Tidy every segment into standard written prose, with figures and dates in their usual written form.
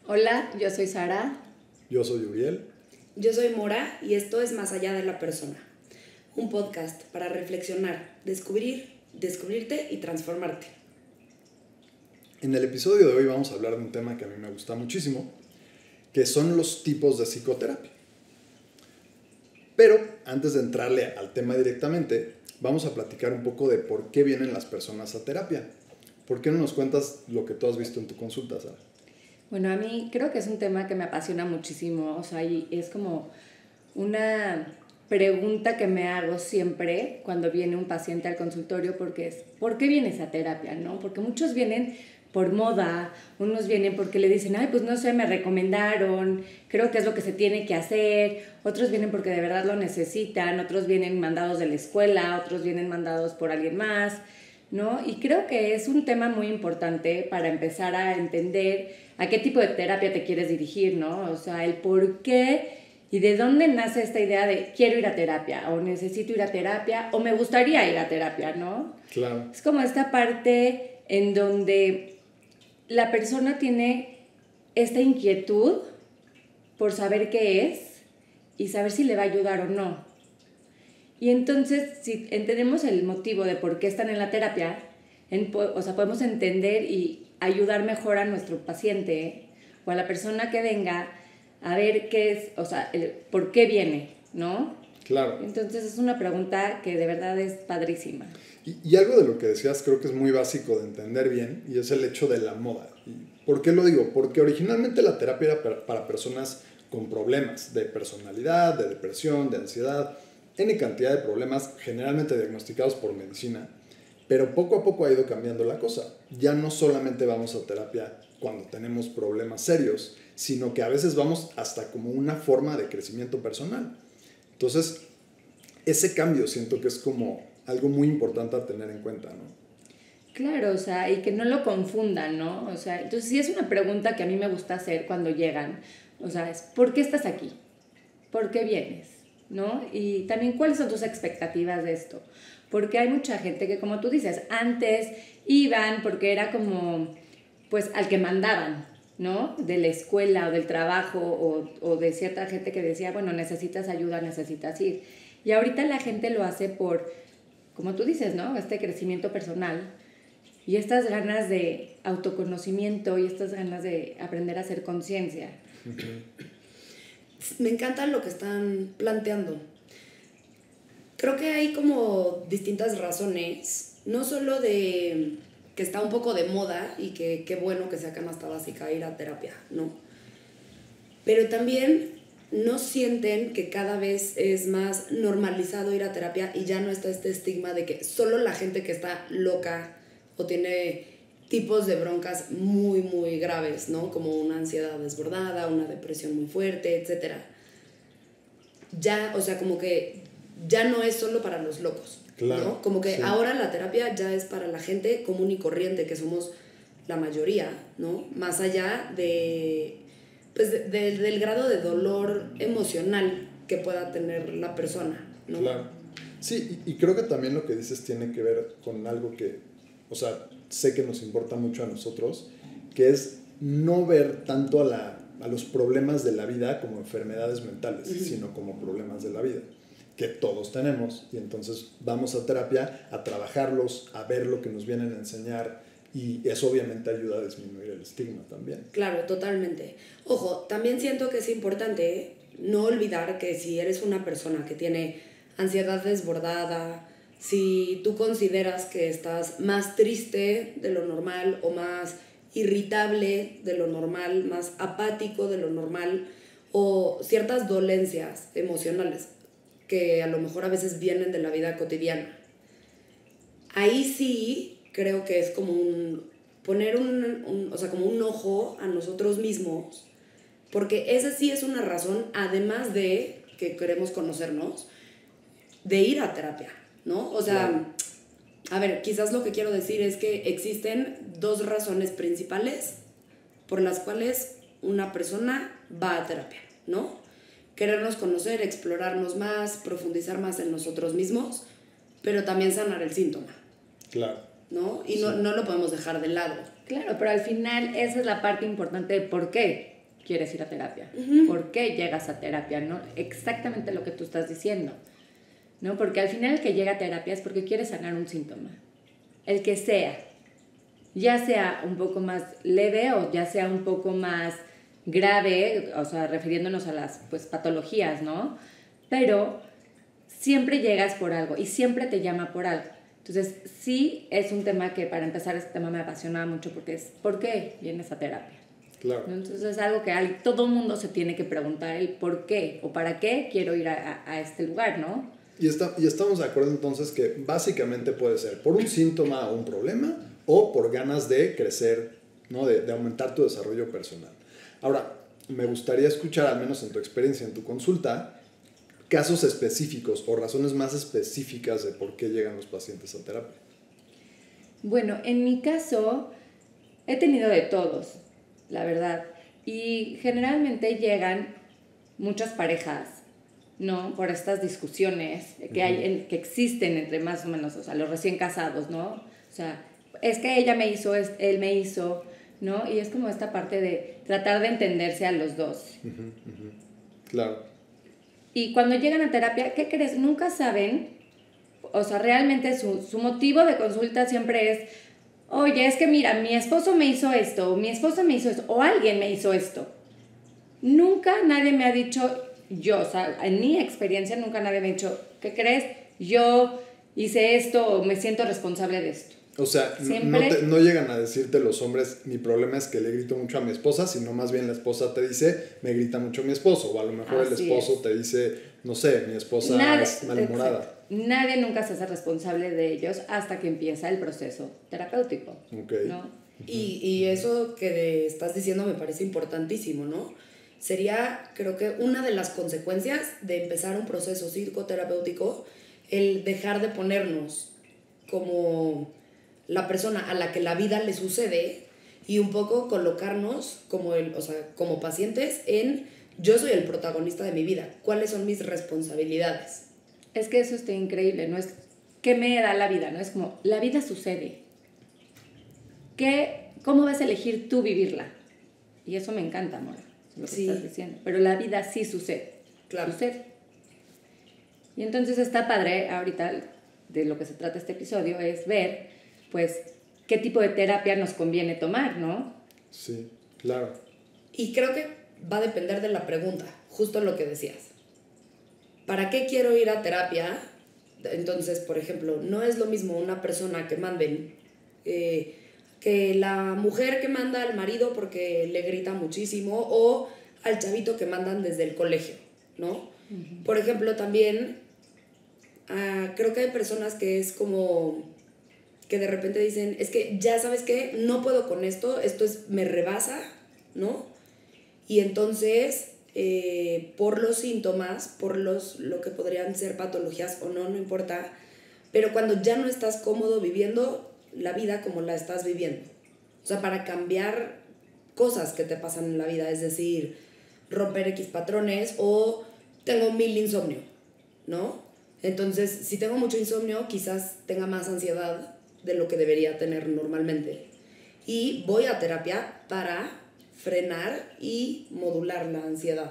Hola, yo soy Sara. Yo soy Uriel. Yo soy Mora y esto es Más allá de la persona. Un podcast para reflexionar, descubrir, descubrirte y transformarte. En el episodio de hoy vamos a hablar de un tema que a mí me gusta muchísimo, que son los tipos de psicoterapia. Pero antes de entrarle al tema directamente, vamos a platicar un poco de por qué vienen las personas a terapia. ¿Por qué no nos cuentas lo que tú has visto en tu consulta, Sara? Bueno, a mí creo que es un tema que me apasiona muchísimo, o sea, y es como una pregunta que me hago siempre cuando viene un paciente al consultorio, porque es, ¿por qué vienes a terapia, no? Porque muchos vienen por moda, unos vienen porque le dicen, ay, pues no sé, me recomendaron, creo que es lo que se tiene que hacer, otros vienen porque de verdad lo necesitan, otros vienen mandados de la escuela, otros vienen mandados por alguien más, ¿no? Y creo que es un tema muy importante para empezar a entender a qué tipo de terapia te quieres dirigir, ¿no? O sea, el por qué y de dónde nace esta idea de quiero ir a terapia, o necesito ir a terapia, o me gustaría ir a terapia, ¿no? Claro. Es como esta parte en donde la persona tiene esta inquietud por saber qué es y saber si le va a ayudar o no. Y entonces, si entendemos el motivo de por qué están en la terapia, o sea, podemos entender y ayudar mejor a nuestro paciente o a la persona que venga a ver qué es, o sea, por qué viene, ¿no? Claro. Entonces es una pregunta que de verdad es padrísima. Y algo de lo que decías creo que es muy básico de entender bien, y es el hecho de la moda. ¿Por qué lo digo? Porque originalmente la terapia era para personas con problemas de personalidad, de depresión, de ansiedad, N cantidad de problemas generalmente diagnosticados por medicina, pero poco a poco ha ido cambiando la cosa. Ya no solamente vamos a terapia cuando tenemos problemas serios, sino que a veces vamos hasta como una forma de crecimiento personal. Entonces, ese cambio siento que es como algo muy importante a tener en cuenta, ¿no? Claro, o sea, y que no lo confundan, ¿no? O sea, entonces sí es una pregunta que a mí me gusta hacer cuando llegan. O sea, es ¿por qué estás aquí? ¿Por qué vienes? ¿No? Y también cuáles son tus expectativas de esto. Porque hay mucha gente que, como tú dices, antes iban porque era como, pues, al que mandaban, ¿no? De la escuela o del trabajo o de cierta gente que decía, bueno, necesitas ayuda, necesitas ir. Y ahorita la gente lo hace por, como tú dices, ¿no? Este crecimiento personal y estas ganas de autoconocimiento y estas ganas de aprender a hacer conciencia. Me encanta lo que están planteando. Creo que hay como distintas razones, no solo de que está un poco de moda y que qué bueno que sea canasta básica ir a terapia, ¿no? Pero también no sienten que cada vez es más normalizado ir a terapia y ya no está este estigma de que solo la gente que está loca o tiene tipos de broncas muy, muy graves, ¿no? Como una ansiedad desbordada, una depresión muy fuerte, etc. Ya, o sea, como que ya no es solo para los locos, Claro, ¿no? Como que sí. ahora la terapia ya es para la gente común y corriente, que somos la mayoría, ¿no? Más allá de, pues, del grado de dolor emocional que pueda tener la persona, ¿no? Claro. Sí, y creo que también lo que dices tiene que ver con algo que, o sea, sé que nos importa mucho a nosotros, que es no ver tanto a los problemas de la vida como enfermedades mentales, sino como problemas de la vida, que todos tenemos, y entonces vamos a terapia a trabajarlos, a ver lo que nos vienen a enseñar, y eso obviamente ayuda a disminuir el estigma también. Claro, totalmente. Ojo, también siento que es importante no olvidar que si eres una persona que tiene ansiedad desbordada, si tú consideras que estás más triste de lo normal o más irritable de lo normal, más apático de lo normal o ciertas dolencias emocionales que a lo mejor a veces vienen de la vida cotidiana, ahí sí creo que es como poner o sea, como un ojo a nosotros mismos, porque esa sí es una razón, además de que queremos conocernos, de ir a terapia, ¿no? O sea, Claro. A ver, quizás lo que quiero decir es que existen dos razones principales por las cuales una persona va a terapia, ¿no? Querernos conocer, explorarnos más, profundizar más en nosotros mismos pero también sanar el síntoma. Claro. ¿No? Y no lo podemos dejar de lado. Claro, pero al final esa es la parte importante de por qué quieres ir a terapia. ¿Por qué llegas a terapia? ¿No? Exactamente lo que tú estás diciendo. ¿No? Porque al final el que llega a terapia es porque quiere sanar un síntoma. El que sea. Ya sea un poco más leve o ya sea un poco más grave, o sea, refiriéndonos a las pues, patologías, ¿no? Pero siempre llegas por algo y siempre te llama por algo. Entonces, sí es un tema que, para empezar, este tema me apasiona mucho porque es, ¿por qué vienes a terapia? Claro. Entonces, es algo que todo mundo se tiene que preguntar, el por qué o para qué quiero ir a este lugar, ¿no? Y estamos de acuerdo entonces que básicamente puede ser por un síntoma o un problema o por ganas de crecer, ¿no? De aumentar tu desarrollo personal. Ahora, me gustaría escuchar, al menos en tu experiencia, en tu consulta, casos específicos o razones más específicas de por qué llegan los pacientes a terapia. Bueno, en mi caso he tenido de todos, la verdad. Y generalmente llegan muchas parejas, ¿no? Por estas discusiones que que existen entre más o menos, o sea, los recién casados, ¿no? O sea, es que ella me hizo, él me hizo, ¿no? Y es como esta parte de tratar de entenderse a los dos. Claro. Y cuando llegan a terapia, ¿qué crees? Nunca saben, o sea, realmente su motivo de consulta siempre es, oye, es que mira, mi esposo me hizo esto, o mi esposa me hizo esto, o alguien me hizo esto. Nunca nadie me ha dicho, o sea, en mi experiencia nunca nadie me ha dicho, ¿qué crees? Yo hice esto o me siento responsable de esto. O sea, no llegan a decirte los hombres, mi problema es que le grito mucho a mi esposa, sino más bien la esposa te dice, me grita mucho mi esposo, o a lo mejor el esposo te dice, no sé, mi esposa es malhumorada. Nadie nunca se hace responsable de ellos hasta que empieza el proceso terapéutico. Okay. ¿No? Y eso que estás diciendo me parece importantísimo, ¿no? Sería, creo que una de las consecuencias de empezar un proceso psicoterapéutico, el dejar de ponernos como la persona a la que la vida le sucede y un poco colocarnos como pacientes en yo soy el protagonista de mi vida, cuáles son mis responsabilidades. Es que eso está increíble, no es qué me da la vida, no es como la vida sucede. ¿Cómo vas a elegir tú vivirla? Y eso me encanta, amor, lo que estás diciendo. Pero la vida sí sucede. Claro. Sucede. Y entonces está padre, ahorita de lo que se trata este episodio, es ver, pues, qué tipo de terapia nos conviene tomar, ¿no? Sí, claro. Y creo que va a depender de la pregunta, justo lo que decías. ¿Para qué quiero ir a terapia? Entonces, por ejemplo, no es lo mismo una persona que manden, que la mujer que manda al marido porque le grita muchísimo o al chavito que mandan desde el colegio, ¿no? Uh-huh. Por ejemplo, también creo que hay personas que es como que de repente dicen, es que ya sabes qué, no puedo con esto me rebasa, ¿no? Y entonces, por los síntomas, por lo que podrían ser patologías o no importa, pero cuando ya no estás cómodo viviendo la vida como la estás viviendo. O sea, para cambiar cosas que te pasan en la vida, es decir, romper X patrones o tengo 1000 insomnio, ¿no? Entonces, si tengo mucho insomnio, quizás tenga más ansiedad de lo que debería tener normalmente. Y voy a terapia para frenar y modular la ansiedad,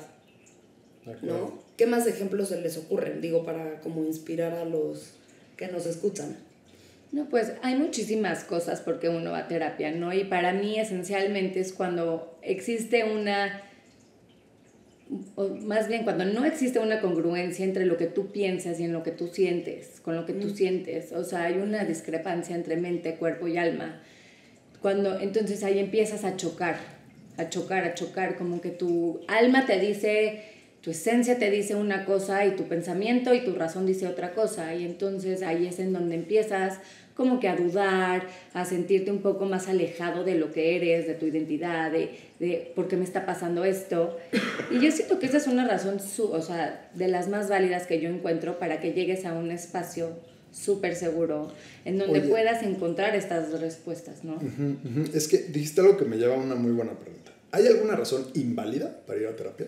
¿no? ¿Qué más ejemplos se les ocurren? Digo, para como inspirar a los que nos escuchan. No, pues hay muchísimas cosas por qué uno va a terapia, ¿no? Y para mí esencialmente es cuando existe o más bien cuando no existe una congruencia entre lo que tú piensas y en lo que tú sientes, con lo que tú sientes. O sea, hay una discrepancia entre mente, cuerpo y alma. Entonces ahí empiezas a chocar, como que tu alma te dice, tu esencia te dice una cosa y tu pensamiento y tu razón dice otra cosa. Y entonces ahí es en donde empiezas como que a dudar, a sentirte un poco más alejado de lo que eres, de tu identidad, de por qué me está pasando esto. Y yo siento que esa es una razón, o sea, de las más válidas que yo encuentro para que llegues a un espacio súper seguro en donde puedas encontrar estas respuestas, ¿no? Es que dijiste algo que me lleva a una muy buena pregunta. ¿Hay alguna razón inválida para ir a terapia?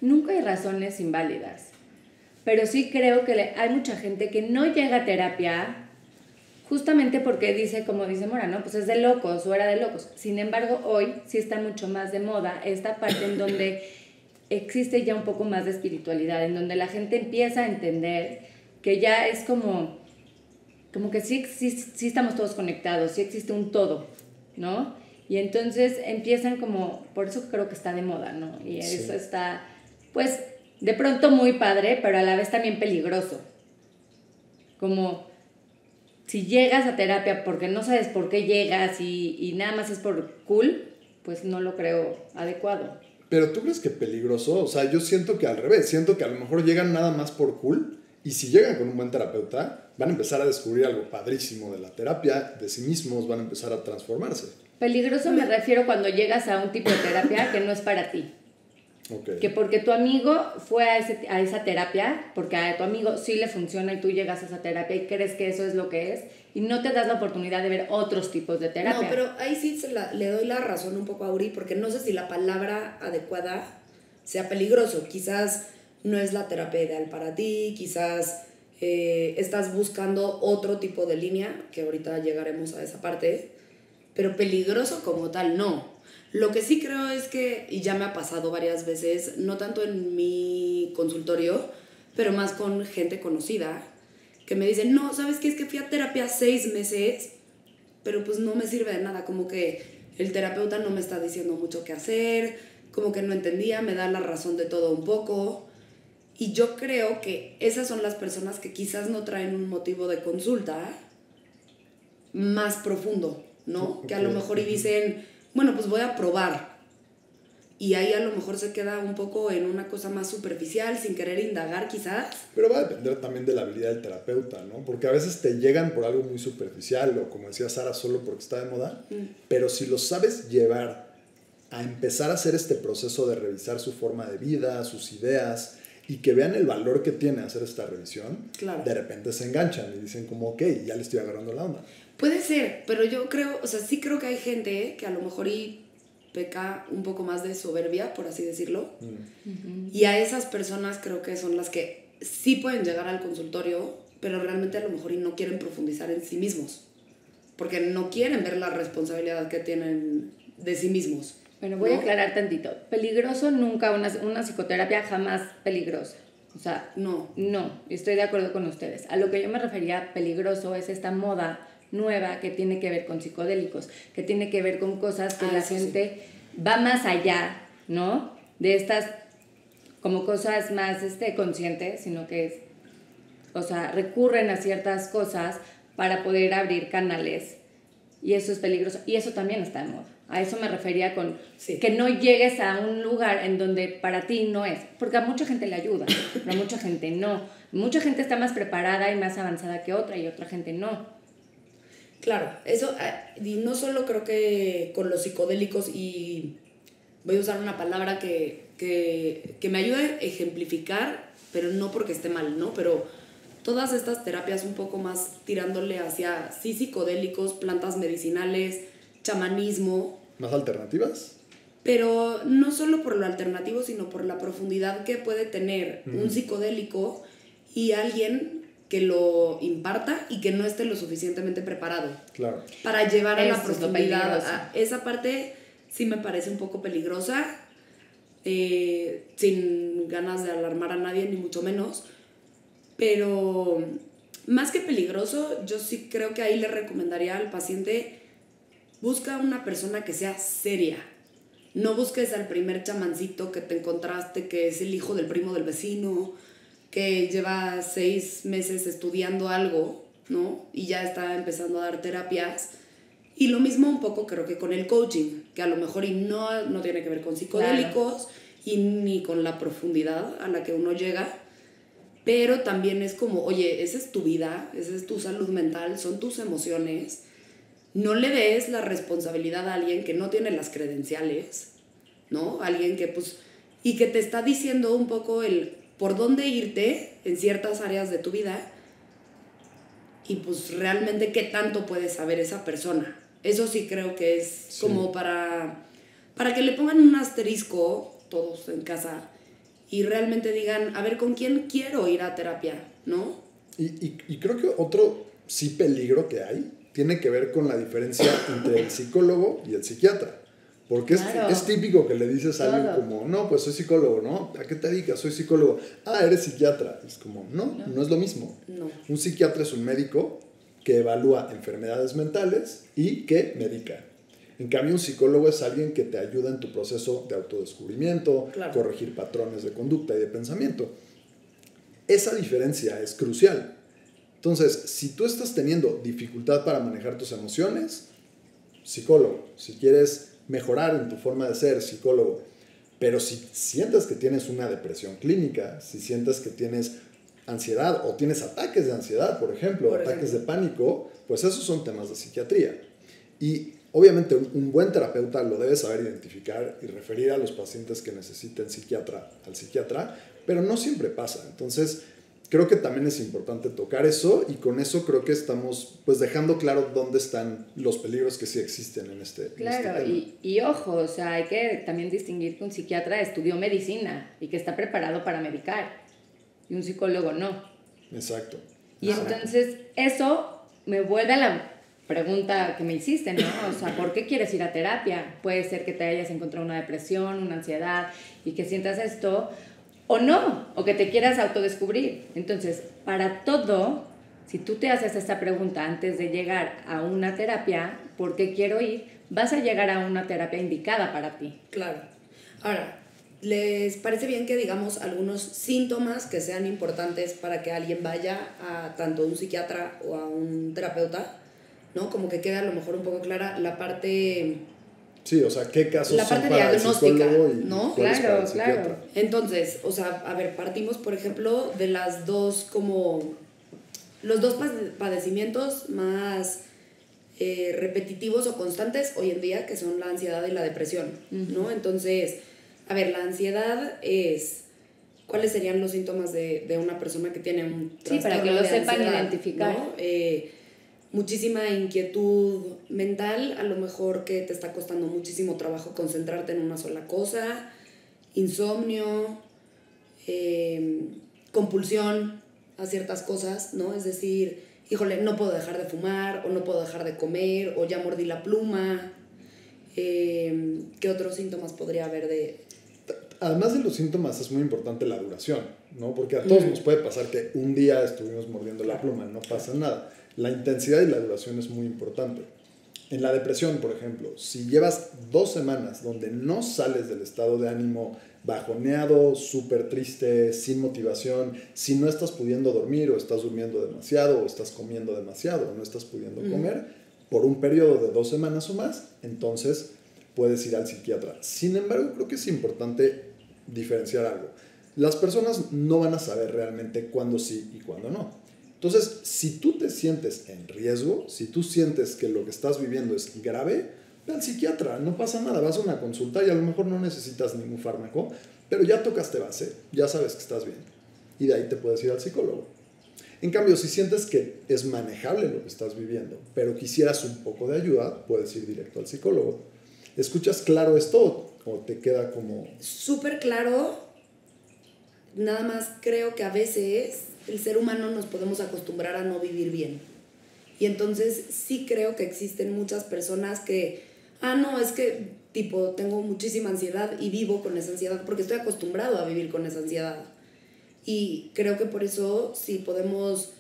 Nunca hay razones inválidas. pero sí creo que hay mucha gente que no llega a terapia justamente porque dice, como dice Mora, ¿no? Pues es de locos o era de locos. Sin embargo, hoy sí está mucho más de moda esta parte en donde existe ya un poco más de espiritualidad, en donde la gente empieza a entender que ya es como que sí estamos todos conectados, sí existe un todo, ¿no? Y entonces empiezan como, por eso creo que está de moda, ¿no? Y eso está, pues, de pronto muy padre, pero a la vez también peligroso. Como si llegas a terapia porque no sabes por qué llegas y nada más es por cool, pues no lo creo adecuado. Pero ¿tú crees que peligroso? O sea, yo siento que al revés, siento que a lo mejor llegan nada más por cool y si llegan con un buen terapeuta, van a empezar a descubrir algo padrísimo de la terapia, de sí mismos, van a empezar a transformarse. Peligroso me refiero cuando llegas a un tipo de terapia que no es para ti. Okay. Que porque tu amigo fue a esa terapia, porque a tu amigo sí le funciona y tú llegas a esa terapia y crees que eso es lo que es y no te das la oportunidad de ver otros tipos de terapia. No, pero ahí sí le doy la razón un poco a Uri, porque no sé si la palabra adecuada sea peligroso. Quizás no es la terapia ideal para ti, quizás estás buscando otro tipo de línea, que ahorita llegaremos a esa parte, pero peligroso como tal no. Lo que sí creo es que, y ya me ha pasado varias veces, no tanto en mi consultorio, pero más con gente conocida, que me dicen, no, ¿sabes qué? Es que fui a terapia 6 meses, pero pues no me sirve de nada, como que el terapeuta no me está diciendo mucho qué hacer, como que no entendía, me da la razón de todo un poco. Y yo creo que esas son las personas que quizás no traen un motivo de consulta más profundo, ¿no? Okay. Que a lo mejor y dicen, bueno, pues voy a probar. Y ahí a lo mejor se queda un poco en una cosa más superficial, sin querer indagar quizás. Pero va a depender también de la habilidad del terapeuta, ¿no? Porque a veces te llegan por algo muy superficial, o como decía Sara, solo porque está de moda. Pero si lo sabes llevar a empezar a hacer este proceso de revisar su forma de vida, sus ideas, y que vean el valor que tiene hacer esta revisión, claro, de repente se enganchan y dicen como, ok, ya le estoy agarrando la onda. Puede ser, pero yo creo, o sea, sí creo que hay gente que a lo mejor peca un poco más de soberbia, por así decirlo. Y a esas personas creo que son las que sí pueden llegar al consultorio, pero realmente a lo mejor no quieren profundizar en sí mismos, porque no quieren ver la responsabilidad que tienen de sí mismos. Bueno, voy a aclarar tantito. Peligroso nunca, una psicoterapia jamás peligrosa. O sea, no, estoy de acuerdo con ustedes. A lo que yo me refería peligroso es esta moda nueva que tiene que ver con psicodélicos, que tiene que ver con cosas que la gente va más allá, ¿no? De estas como cosas más conscientes, sino que es, o sea, recurren a ciertas cosas para poder abrir canales y eso es peligroso y eso también está de moda. A eso me refería con que no llegues a un lugar en donde para ti no es, porque a mucha gente le ayuda, pero a mucha gente no. Mucha gente está más preparada y más avanzada que otra y otra gente no. Claro, eso, y no solo creo que con los psicodélicos, y voy a usar una palabra que me ayude a ejemplificar, pero no porque esté mal, ¿no? Pero todas estas terapias un poco más tirándole hacia, sí, psicodélicos, plantas medicinales, chamanismo. ¿Más alternativas? Pero no solo por lo alternativo, sino por la profundidad que puede tener un psicodélico y alguien que lo imparta y que no esté lo suficientemente preparado, claro, para llevar a la profundidad. Esa parte sí me parece un poco peligrosa, sin ganas de alarmar a nadie, ni mucho menos, pero más que peligroso, yo sí creo que ahí le recomendaría al paciente, busca una persona que sea seria. No busques al primer chamancito que te encontraste, que es el hijo del primo del vecino, que lleva 6 meses estudiando algo, ¿no? Y ya está empezando a dar terapias. Y lo mismo un poco creo que con el coaching, que a lo mejor no tiene que ver con psicodélicos, claro, y ni con la profundidad a la que uno llega, pero también es como, oye, esa es tu vida, esa es tu salud mental, son tus emociones. No le des la responsabilidad a alguien que no tiene las credenciales, ¿no? Alguien que pues, y que te está diciendo un poco el por dónde irte en ciertas áreas de tu vida y pues realmente qué tanto puede saber esa persona. Eso sí creo que es como para que le pongan un asterisco todos en casa y realmente digan, a ver, ¿con quién quiero ir a terapia? ¿No? Y creo que otro sí peligro que hay tiene que ver con la diferencia entre el psicólogo y el psiquiatra. Porque claro. es típico que le dices a alguien como, no, pues soy psicólogo, ¿no? ¿A qué te dedicas? Soy psicólogo. Ah, eres psiquiatra. Es como, no es lo mismo. No. Un psiquiatra es un médico que evalúa enfermedades mentales y que medica. En cambio, un psicólogo es alguien que te ayuda en tu proceso de autodescubrimiento, claro. corregir patrones de conducta y de pensamiento. Esa diferencia es crucial. Entonces, si tú estás teniendo dificultad para manejar tus emociones, psicólogo. Si quieres mejorar en tu forma de ser, psicólogo. Pero si sientes que tienes una depresión clínica, si sientes que tienes ansiedad o tienes ataques de ansiedad, por ejemplo, ataques de pánico, pues esos son temas de psiquiatría. Y obviamente un buen terapeuta lo debe saber identificar y referir a los pacientes que necesiten al psiquiatra, pero no siempre pasa. Entonces, creo que también es importante tocar eso, y con eso creo que estamos pues dejando claro dónde están los peligros que sí existen en este Claro, tema. Y ojo, o sea, hay que también distinguir que un psiquiatra estudió medicina y que está preparado para medicar, y un psicólogo no. Exacto. Y entonces eso me vuelve a la pregunta que me hiciste, ¿no? O sea, ¿por qué quieres ir a terapia? Puede ser que te hayas encontrado una depresión, una ansiedad, y que sientas esto, o no, o que te quieras autodescubrir. Entonces, para todo, si tú te haces esta pregunta antes de llegar a una terapia, ¿por qué quiero ir? Vas a llegar a una terapia indicada para ti. Claro. Ahora, ¿les parece bien que digamos algunos síntomas que sean importantes para que alguien vaya a tanto un psiquiatra o a un terapeuta? ¿No? Como que queda a lo mejor un poco clara la parte... Sí, o sea, ¿qué casos la parte son para diagnóstica, el psicólogo y ¿no? cuáles para el psiquiatra? Claro. Entonces, o sea, a ver, partimos, por ejemplo, de las dos como... los dos padecimientos más repetitivos o constantes hoy en día, que son la ansiedad y la depresión, ¿no? Entonces, a ver, la ansiedad es... ¿cuáles serían los síntomas de una persona que tiene un trastorno? Sí, para que lo sepan ansiedad, identificar. ¿no? Muchísima inquietud mental, a lo mejor que te está costando muchísimo trabajo concentrarte en una sola cosa, insomnio, compulsión a ciertas cosas, ¿no? Es decir, híjole, no puedo dejar de fumar, o no puedo dejar de comer, o ya mordí la pluma. ¿Qué otros síntomas podría haber de...? Además de los síntomas, es muy importante la duración, ¿no? Porque a todos nos puede pasar que un día estuvimos mordiendo la pluma, no pasa nada. La intensidad y la duración es muy importante. En la depresión, por ejemplo, si llevas 2 semanas donde no sales del estado de ánimo bajoneado, súper triste, sin motivación, si no estás pudiendo dormir, o estás durmiendo demasiado, o estás comiendo demasiado, o no estás pudiendo comer, por un periodo de 2 semanas o más, entonces puedes ir al psiquiatra. Sin embargo, creo que es importante diferenciar algo. Las personas no van a saber realmente cuándo sí y cuándo no. Entonces, si tú te sientes en riesgo, si tú sientes que lo que estás viviendo es grave, ve al psiquiatra, no pasa nada, vas a una consulta y a lo mejor no necesitas ningún fármaco, pero ya tocaste base, ya sabes que estás bien, y de ahí te puedes ir al psicólogo. En cambio, si sientes que es manejable lo que estás viviendo, pero quisieras un poco de ayuda, puedes ir directo al psicólogo. ¿Escuchas claro esto o te queda como...? Súper claro, nada más creo que a veces el ser humano nos podemos acostumbrar a no vivir bien. Y entonces sí creo que existen muchas personas que, no, es que tipo tengo muchísima ansiedad y vivo con esa ansiedad porque estoy acostumbrado a vivir con esa ansiedad. Y creo que por eso sí podemos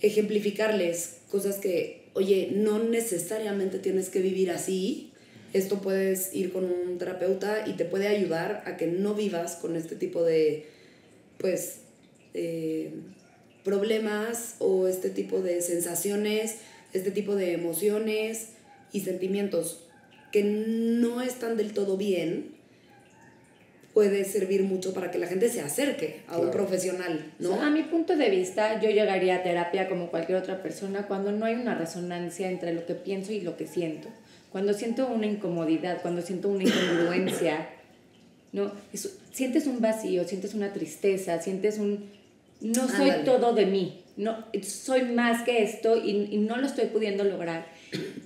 ejemplificarles cosas que, oye, no necesariamente tienes que vivir así. Esto puedes ir con un terapeuta y te puede ayudar a que no vivas con este tipo de, pues, problemas o este tipo de sensaciones, este tipo de emociones y sentimientos que no están del todo bien. Puede servir mucho para que la gente se acerque a un profesional, ¿no? O sea, a mi punto de vista, yo llegaría a terapia como cualquier otra persona cuando no hay una resonancia entre lo que pienso y lo que siento. Cuando siento una incomodidad, cuando siento una incongruencia, ¿no? Sientes un vacío, sientes una tristeza, sientes un... no soy todo de mí, no, soy más que esto y no lo estoy pudiendo lograr.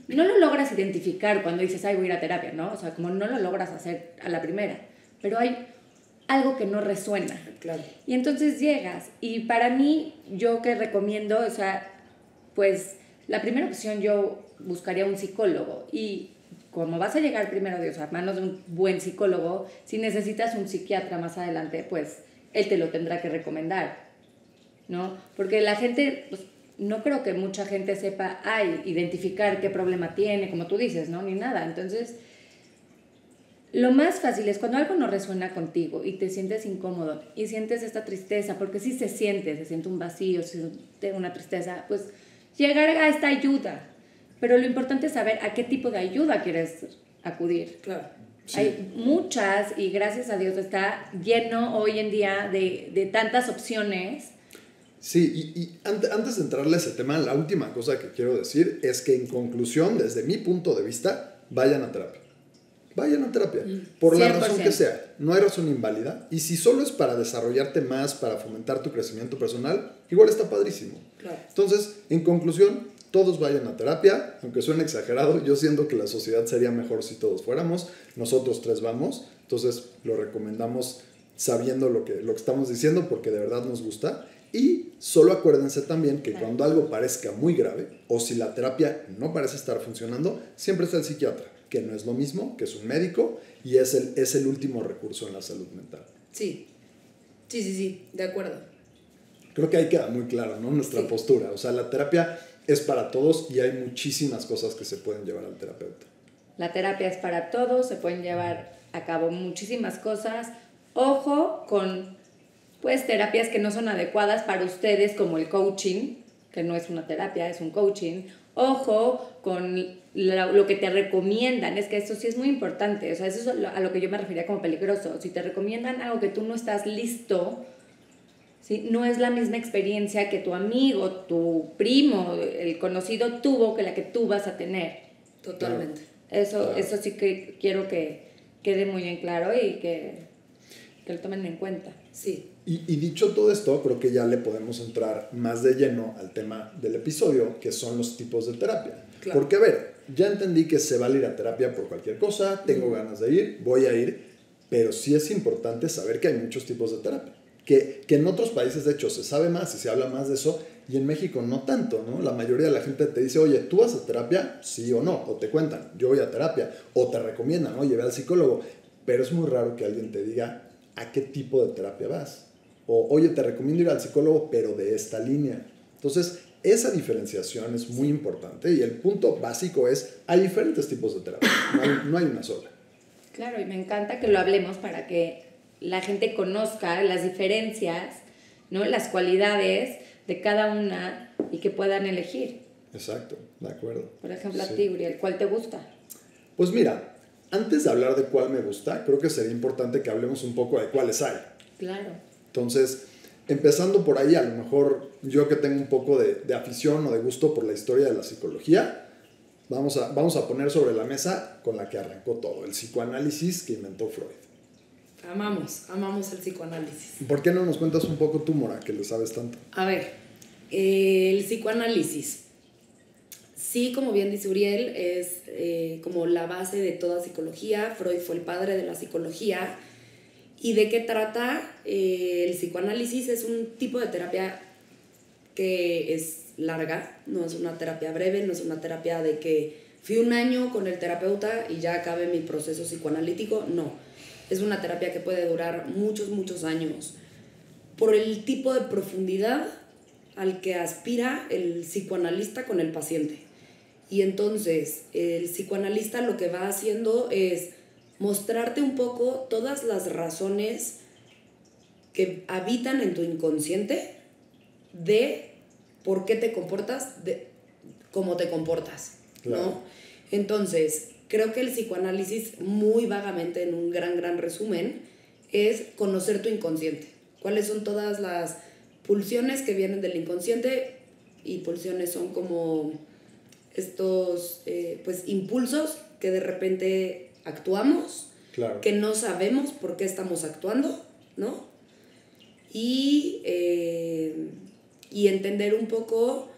No lo logras identificar cuando dices, voy a ir a terapia, ¿no? O sea, como no lo logras hacer a la primera. Pero hay algo que no resuena. Claro. Y entonces llegas, y para mí, yo que recomiendo, o sea, pues la primera opción yo buscaría un psicólogo, y como vas a llegar primero Dios a manos de un buen psicólogo, si necesitas un psiquiatra más adelante, pues él te lo tendrá que recomendar, ¿no? Porque la gente, pues, no creo que mucha gente sepa, identificar qué problema tiene, como tú dices, ¿no? Ni nada. Entonces, lo más fácil es cuando algo no resuena contigo y te sientes incómodo y sientes esta tristeza, porque sí se siente un vacío, se siente una tristeza, pues llegar a esta ayuda. Pero lo importante es saber a qué tipo de ayuda quieres acudir. Claro. Sí. Hay muchas, y gracias a Dios está lleno hoy en día de tantas opciones. Sí, y antes de entrarle a ese tema, la última cosa que quiero decir es que, en conclusión, desde mi punto de vista, vayan a terapia. Vayan a terapia, por la 100%. razón que sea. No hay razón inválida. Y si solo es para desarrollarte más, para fomentar tu crecimiento personal, igual está padrísimo. Claro. Entonces, en conclusión, todos vayan a terapia, aunque suene exagerado. Yo siento que la sociedad sería mejor si todos fuéramos. Nosotros 3 vamos, entonces lo recomendamos sabiendo lo que estamos diciendo, porque de verdad nos gusta. Y solo acuérdense también que cuando algo parezca muy grave, o si la terapia no parece estar funcionando, siempre está el psiquiatra, que no es lo mismo, que es un médico, y es el último recurso en la salud mental. Sí, de acuerdo. Creo que ahí queda muy claro, ¿no? Nuestra postura. O sea, la terapia es para todos y hay muchísimas cosas que se pueden llevar al terapeuta. La terapia es para todos, se pueden llevar a cabo muchísimas cosas. Ojo con, pues, terapias que no son adecuadas para ustedes, como el coaching, que no es una terapia, es un coaching. Ojo con lo que te recomiendan, es que eso sí es muy importante, o sea, eso es a lo que yo me refería como peligroso. Si te recomiendan algo que tú no estás listo, ¿sí? No es la misma experiencia que tu amigo, tu primo, el conocido tuvo, que la que tú vas a tener. Totalmente. Eso sí que quiero que quede muy en claro y que lo tomen en cuenta. Sí. Y dicho todo esto, creo que ya le podemos entrar más de lleno al tema del episodio, que son los tipos de terapia. Claro. Porque, a ver, ya entendí que se vale ir a terapia por cualquier cosa, tengo ganas de ir, voy a ir, pero sí es importante saber que hay muchos tipos de terapia. Que en otros países, de hecho, se sabe más y se habla más de eso, y en México no tanto, ¿no? La mayoría de la gente te dice, oye, ¿tú vas a terapia? Sí o no, o te cuentan, yo voy a terapia, o te recomiendan, oye, ve al psicólogo, pero es muy raro que alguien te diga a qué tipo de terapia vas. O, oye, te recomiendo ir al psicólogo, pero de esta línea. Entonces, esa diferenciación es muy importante, y el punto básico es, hay diferentes tipos de terapia, no hay una sola. Claro, y me encanta que lo hablemos para que la gente conozca las diferencias, ¿no? Las cualidades de cada una y que puedan elegir. Exacto, de acuerdo. Por ejemplo, Sí. a ti, Uriel, ¿cuál te gusta? Pues mira, antes de hablar de cuál me gusta, creo que sería importante que hablemos un poco de cuáles hay. Claro. Entonces, empezando por ahí, a lo mejor yo que tengo un poco de afición o de gusto por la historia de la psicología, vamos a poner sobre la mesa con la que arrancó todo, el psicoanálisis que inventó Freud. Amamos el psicoanálisis. ¿Por qué no nos cuentas un poco tú, Mora, que le sabes tanto? A ver, el psicoanálisis. Sí, como bien dice Uriel, es como la base de toda psicología. Freud fue el padre de la psicología. ¿Y de qué trata? El psicoanálisis es un tipo de terapia que es larga, no es una terapia breve, no es una terapia de que fui un año con el terapeuta y ya acabé mi proceso psicoanalítico, no. Es una terapia que puede durar muchos años por el tipo de profundidad al que aspira el psicoanalista con el paciente. Y entonces el psicoanalista lo que va haciendo es mostrarte un poco todas las razones que habitan en tu inconsciente de por qué te comportas de cómo te comportas, Claro. ¿no? Entonces, creo que el psicoanálisis, muy vagamente, en un gran resumen, es conocer tu inconsciente. ¿Cuáles son todas las pulsiones que vienen del inconsciente? Y pulsiones son como estos pues, impulsos que de repente actuamos, Claro. que no sabemos por qué estamos actuando, ¿no? Y entender un poco,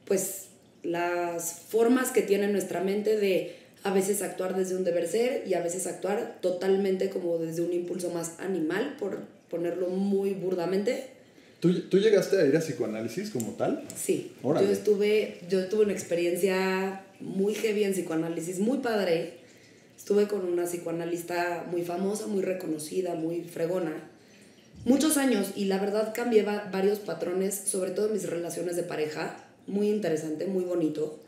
pues, las formas que tiene nuestra mente de a veces actuar desde un deber ser y a veces actuar totalmente como desde un impulso más animal, por ponerlo muy burdamente. ¿Tú llegaste a ir a psicoanálisis como tal? Sí, Órale. yo tuve una experiencia muy heavy en psicoanálisis, muy padre. Estuve con una psicoanalista muy famosa, muy reconocida, muy fregona, muchos años, y la verdad cambié varios patrones, sobre todo en mis relaciones de pareja. Muy interesante, muy bonito.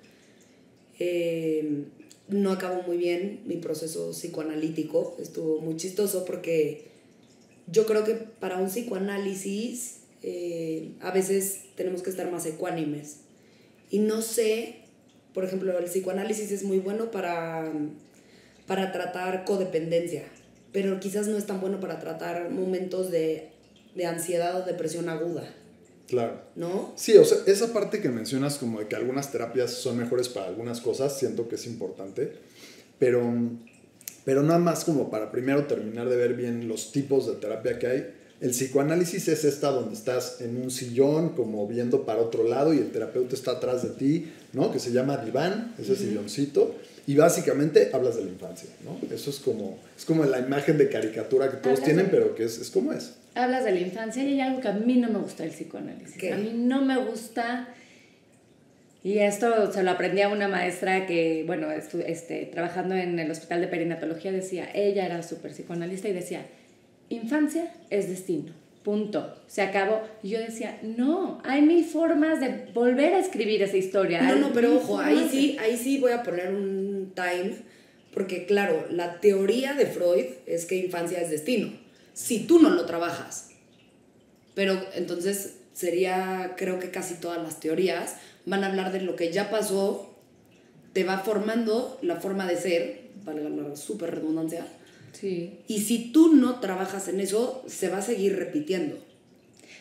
No acabó muy bien mi proceso psicoanalítico, estuvo muy chistoso porque yo creo que para un psicoanálisis a veces tenemos que estar más ecuánimes. Y no sé, por ejemplo, el psicoanálisis es muy bueno para tratar codependencia, pero quizás no es tan bueno para tratar momentos de ansiedad o depresión aguda. Claro. ¿No? Sí, o sea, esa parte que mencionas como de que algunas terapias son mejores para algunas cosas, siento que es importante, pero nada más como para primero terminar de ver bien los tipos de terapia que hay. El psicoanálisis es esta donde estás en un sillón como viendo para otro lado y el terapeuta está atrás de ti, ¿no? Que se llama diván, ese silloncito, y básicamente hablas de la infancia, ¿no? Eso es como la imagen de caricatura que todos tienen, pero que es como es. Hablas de la infancia y hay algo que a mí no me gusta del psicoanálisis. ¿Qué? A mí no me gusta, y esto se lo aprendí a una maestra que, bueno, trabajando en el hospital de perinatología, decía, ella era súper psicoanalista y decía, infancia es destino, punto, se acabó. Y yo decía, no, hay 1000 formas de volver a escribir esa historia. No, pero ojo, ahí sí voy a poner un time, porque claro, la teoría de Freud es que infancia es destino, si tú no lo trabajas. Pero entonces sería, creo que casi todas las teorías van a hablar de lo que ya pasó, te va formando la forma de ser, valga la súper redundancia. Sí. Y si tú no trabajas en eso, se va a seguir repitiendo.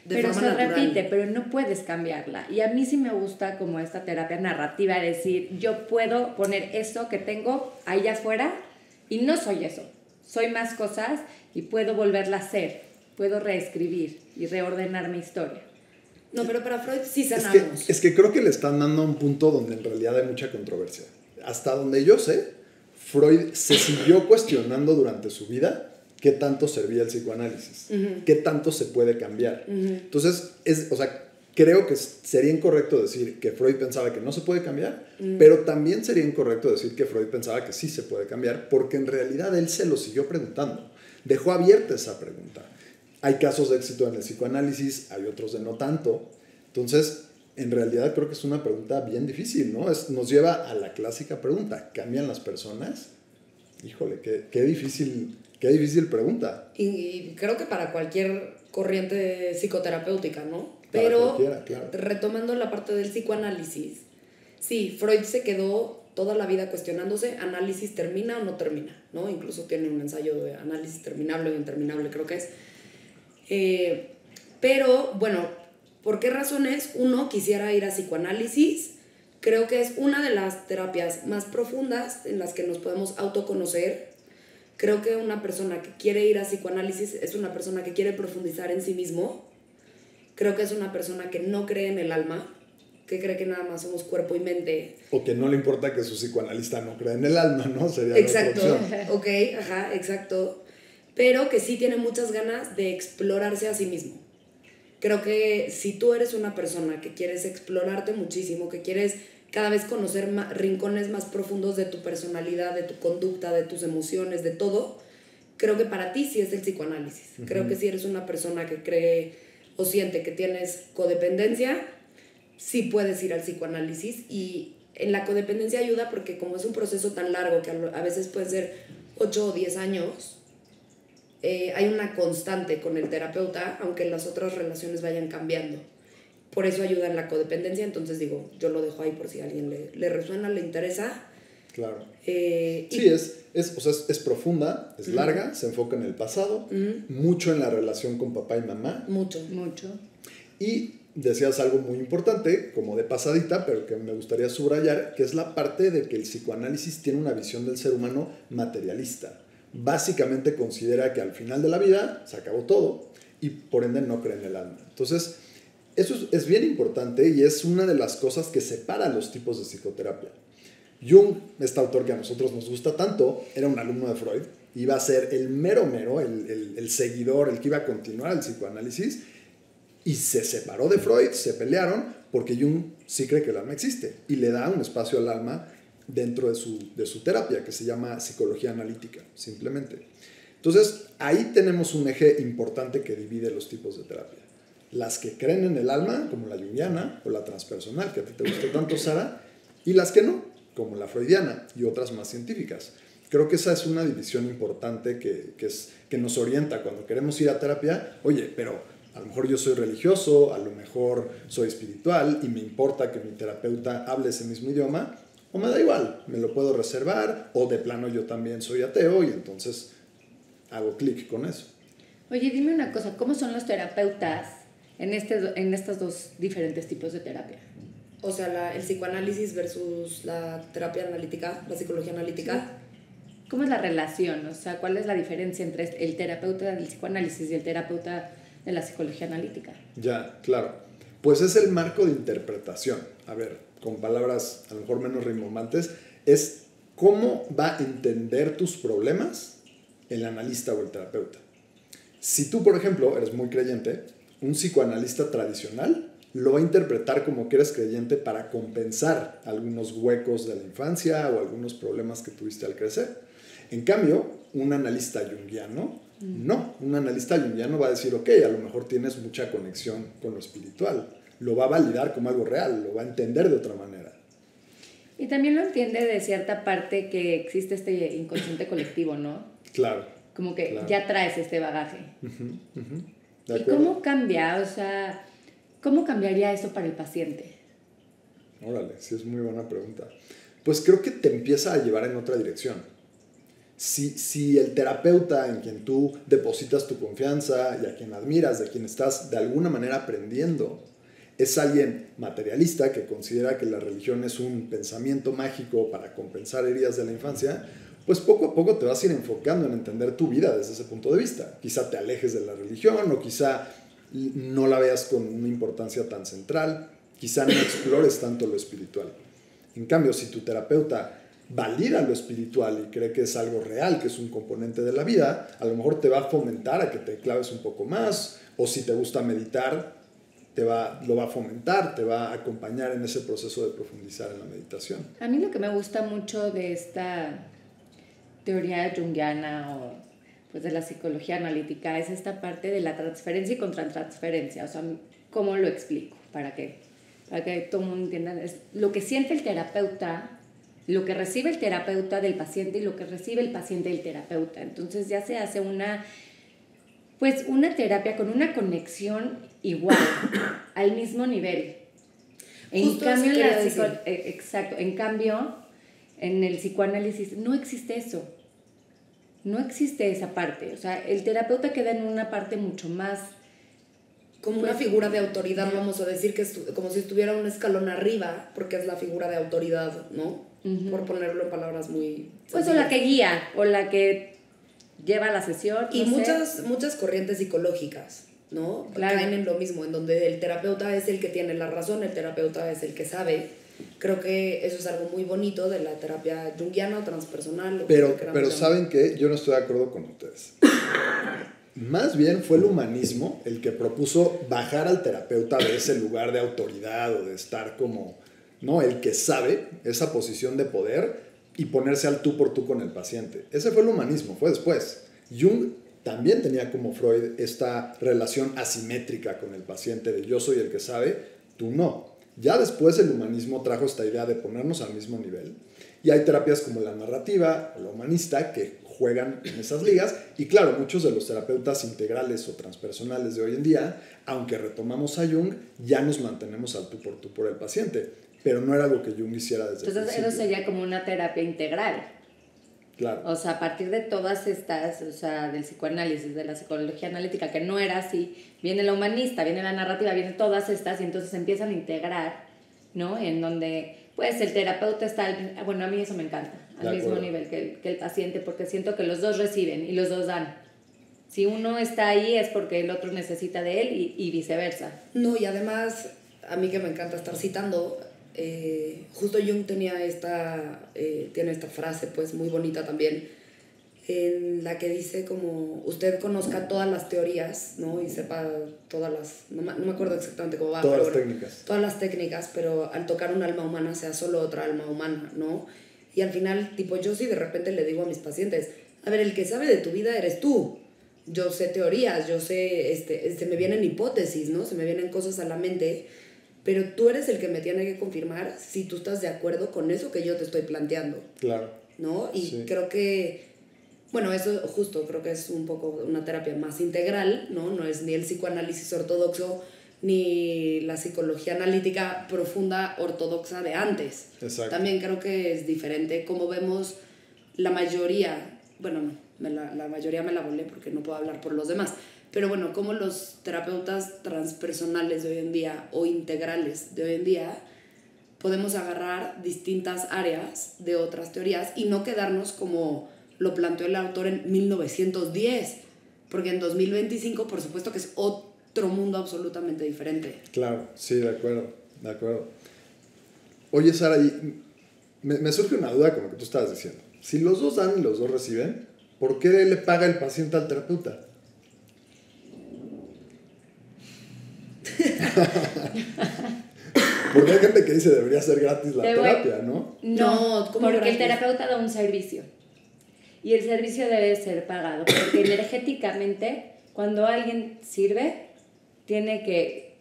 Pero se repite, pero no puedes cambiarla. Y a mí sí me gusta como esta terapia narrativa, decir, yo puedo poner eso que tengo allá afuera y no soy eso. Soy más cosas y puedo volverla a hacer. Puedo reescribir y reordenar mi historia. No, pero para Freud sí sanamos. Es que creo que le están dando a un punto donde en realidad hay mucha controversia. Hasta donde yo sé, Freud se siguió cuestionando durante su vida qué tanto servía el psicoanálisis, qué tanto se puede cambiar. Entonces, creo que sería incorrecto decir que Freud pensaba que no se puede cambiar, pero también sería incorrecto decir que Freud pensaba que sí se puede cambiar, porque en realidad él se lo siguió preguntando. Dejó abierta esa pregunta. Hay casos de éxito en el psicoanálisis, hay otros de no tanto. Entonces, en realidad creo que es una pregunta bien difícil, ¿no? Nos lleva a la clásica pregunta, ¿cambian las personas? Híjole, qué difícil pregunta. Y creo que para cualquier corriente psicoterapéutica, ¿no? Pero claro. Retomando la parte del psicoanálisis, sí, Freud se quedó toda la vida cuestionándose, análisis termina o no termina, ¿no? Incluso tiene un ensayo de análisis terminable o interminable, creo que es. Pero, bueno, ¿por qué razones uno quisiera ir a psicoanálisis? Creo que es una de las terapias más profundas en las que nos podemos autoconocer. Creo que una persona que quiere ir a psicoanálisis es una persona que quiere profundizar en sí mismo. Creo que es una persona que no cree en el alma, que cree que nada más somos cuerpo y mente. O que no le importa que su psicoanalista no crea en el alma, ¿no? Sería exacto, la otra opción. Ok, ajá, exacto. Pero que sí tiene muchas ganas de explorarse a sí mismo. Creo que si tú eres una persona que quieres explorarte muchísimo, que quieres cada vez conocer rincones más profundos de tu personalidad, de tu conducta, de tus emociones, de todo, creo que para ti sí es el psicoanálisis. Creo que si eres una persona que cree o siente que tienes codependencia, sí puedes ir al psicoanálisis. Y en la codependencia ayuda porque como es un proceso tan largo que a veces puede ser 8 o 10 años, hay una constante con el terapeuta, aunque las otras relaciones vayan cambiando. Por eso ayuda en la codependencia. Entonces digo, yo lo dejo ahí por si a alguien le resuena, le interesa. Claro. Sí, es profunda, es larga, se enfoca en el pasado, mucho en la relación con papá y mamá. Mucho. Y decías algo muy importante, como de pasadita, pero que me gustaría subrayar, que es la parte de que el psicoanálisis tiene una visión del ser humano materialista. Básicamente considera que al final de la vida se acabó todo y por ende no cree en el alma. Entonces, eso es bien importante y es una de las cosas que separa los tipos de psicoterapia. Jung, este autor que a nosotros nos gusta tanto, era un alumno de Freud, iba a ser el mero, el seguidor, el que iba a continuar el psicoanálisis, y se separó de Freud, se pelearon, porque Jung sí cree que el alma existe, y le da un espacio al alma dentro de su terapia, que se llama psicología analítica, simplemente. Entonces, ahí tenemos un eje importante que divide los tipos de terapia. Las que creen en el alma, como la junguiana o la transpersonal, que a ti te gusta tanto, Sara, y las que no, como la freudiana y otras más científicas. Creo que esa es una división importante que nos orienta cuando queremos ir a terapia. Oye, pero a lo mejor yo soy religioso, a lo mejor soy espiritual y me importa que mi terapeuta hable ese mismo idioma, o me da igual, me lo puedo reservar, o de plano yo también soy ateo y entonces hago clic con eso. Oye, dime una cosa, ¿cómo son los terapeutas en estos dos diferentes tipos de terapia? O sea, el psicoanálisis versus la terapia analítica, la psicología analítica. Sí. ¿Cómo es la relación? O sea, ¿cuál es la diferencia entre el terapeuta del psicoanálisis y el terapeuta de la psicología analítica? Ya, claro. Pues es el marco de interpretación. A ver, con palabras a lo mejor menos rimbombantes, es cómo va a entender tus problemas el analista o el terapeuta. Si tú, por ejemplo, eres muy creyente, un psicoanalista tradicional lo va a interpretar como que eres creyente para compensar algunos huecos de la infancia o algunos problemas que tuviste al crecer. En cambio, un analista junguiano, no. Un analista junguiano va a decir, ok, a lo mejor tienes mucha conexión con lo espiritual. Lo va a validar como algo real, lo va a entender de otra manera. Y también lo entiende de cierta parte que existe este inconsciente colectivo, ¿no? Claro. Como que claro. Ya traes este bagaje. ¿De ¿Y cómo cambia? O sea, ¿cómo cambiaría eso para el paciente? Órale, sí es muy buena pregunta. Pues creo que te empieza a llevar en otra dirección. Si el terapeuta en quien tú depositas tu confianza y a quien admiras, de quien estás de alguna manera aprendiendo, es alguien materialista que considera que la religión es un pensamiento mágico para compensar heridas de la infancia, pues poco a poco te vas a ir enfocando en entender tu vida desde ese punto de vista. Quizá te alejes de la religión o quizá no la veas con una importancia tan central, quizá no explores tanto lo espiritual. En cambio, si tu terapeuta valida lo espiritual y cree que es algo real, que es un componente de la vida, a lo mejor te va a fomentar a que te claves un poco más, o si te gusta meditar, lo va a fomentar, te va a acompañar en ese proceso de profundizar en la meditación. A mí lo que me gusta mucho de esta teoría junguiana o pues de la psicología analítica es esta parte de la transferencia y contratransferencia. O sea, ¿cómo lo explico? Para que todo el mundo entienda. Es lo que siente el terapeuta, lo que recibe el terapeuta del paciente y lo que recibe el paciente del terapeuta. Entonces ya se hace una terapia con una conexión igual, al mismo nivel. Exacto. En cambio, en el psicoanálisis no existe eso. No existe esa parte. O sea, el terapeuta queda en una parte mucho más... Como una figura de autoridad, vamos a decir, que es como si estuviera un escalón arriba, porque es la figura de autoridad, ¿no? Por ponerlo en palabras muy... Pues o la que guía, o la que lleva la sesión. Y muchas corrientes psicológicas, ¿no? Claro. Caen en lo mismo, en donde el terapeuta es el que tiene la razón, el terapeuta es el que sabe. Creo que eso es algo muy bonito de la terapia junguiana o transpersonal. Pero ¿saben qué? Yo no estoy de acuerdo con ustedes. Más bien fue el humanismo el que propuso bajar al terapeuta de ese lugar de autoridad o de estar como, ¿no? El que sabe, esa posición de poder, y ponerse al tú por tú con el paciente. Ese fue el humanismo, fue después. Jung también tenía como Freud esta relación asimétrica con el paciente de yo soy el que sabe, tú no. Ya después el humanismo trajo esta idea de ponernos al mismo nivel. Y hay terapias como la narrativa o la humanista que juegan en esas ligas. Y claro, muchos de los terapeutas integrales o transpersonales de hoy en día, aunque retomamos a Jung, ya nos mantenemos al tú por el paciente. Pero no era algo que Jung hiciera desde el principio. Entonces eso sería como una terapia integral. Claro. O sea, a partir de todas estas, o sea, del psicoanálisis, de la psicología analítica, que no era así, viene la humanista, viene la narrativa, vienen todas estas y entonces empiezan a integrar, ¿no? En donde, pues, el terapeuta está, bueno, a mí eso me encanta, al mismo nivel que el paciente, porque siento que los dos reciben y los dos dan. Si uno está ahí es porque el otro necesita de él y viceversa. No, y además, a mí que me encanta estar citando, justo Jung tiene esta frase pues muy bonita también, en la que dice como usted conozca todas las teorías, ¿no? Y sepa todas las, no me acuerdo exactamente cómo va, todas las técnicas. Todas las técnicas, pero al tocar un alma humana sea solo otra alma humana, ¿no? Y al final, tipo, yo sí de repente le digo a mis pacientes, a ver, el que sabe de tu vida eres tú. Yo sé teorías, yo sé, se me vienen hipótesis, ¿no? Se me vienen cosas a la mente, pero tú eres el que me tiene que confirmar si tú estás de acuerdo con eso que yo te estoy planteando. Claro. ¿No? Y sí. creo que, bueno, eso justo creo que es un poco una terapia más integral, ¿no? No es ni el psicoanálisis ortodoxo ni la psicología analítica profunda ortodoxa de antes. Exacto. También creo que es diferente como vemos la mayoría, bueno, no, la mayoría me la volé porque no puedo hablar por los demás, pero bueno, como los terapeutas transpersonales de hoy en día o integrales de hoy en día podemos agarrar distintas áreas de otras teorías y no quedarnos como lo planteó el autor en 1910, porque en 2025 por supuesto que es otro mundo absolutamente diferente. Claro, sí, de acuerdo. Oye, Sara, me surge una duda con lo que tú estabas diciendo. Si los dos dan y los dos reciben, ¿por qué le paga el paciente al terapeuta? Porque hay gente que dice debería ser gratis la terapia, ¿no? No, porque el terapeuta da un servicio. Y el servicio debe ser pagado. Porque energéticamente, cuando alguien sirve, tiene que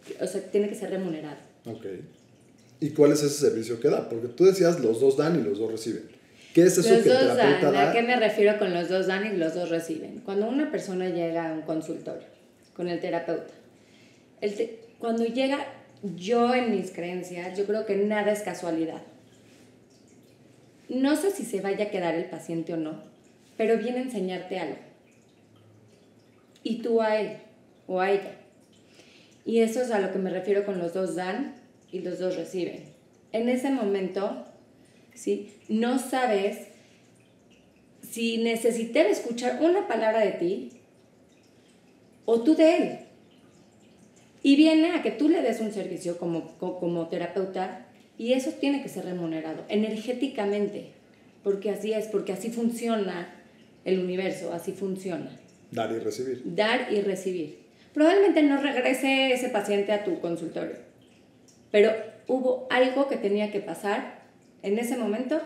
ser remunerado. Ok. ¿Y cuál es ese servicio que da? Porque tú decías los dos dan y los dos reciben. ¿Qué es eso que el terapeuta da? ¿A qué me refiero con los dos dan y los dos reciben? Cuando una persona llega a un consultorio con el terapeuta, cuando llega, yo en mis creencias, yo creo que nada es casualidad. No sé si se vaya a quedar el paciente o no, pero viene a enseñarte algo. Y tú a él o a ella. Y eso es a lo que me refiero con los dos dan y los dos reciben. En ese momento, ¿sí? No sabes si necesité escuchar una palabra de ti o tú de él. Y viene a que tú le des un servicio como terapeuta y eso tiene que ser remunerado energéticamente, porque así es, porque así funciona el universo, así funciona. Dar y recibir. Dar y recibir. Probablemente no regrese ese paciente a tu consultorio, pero hubo algo que tenía que pasar en ese momento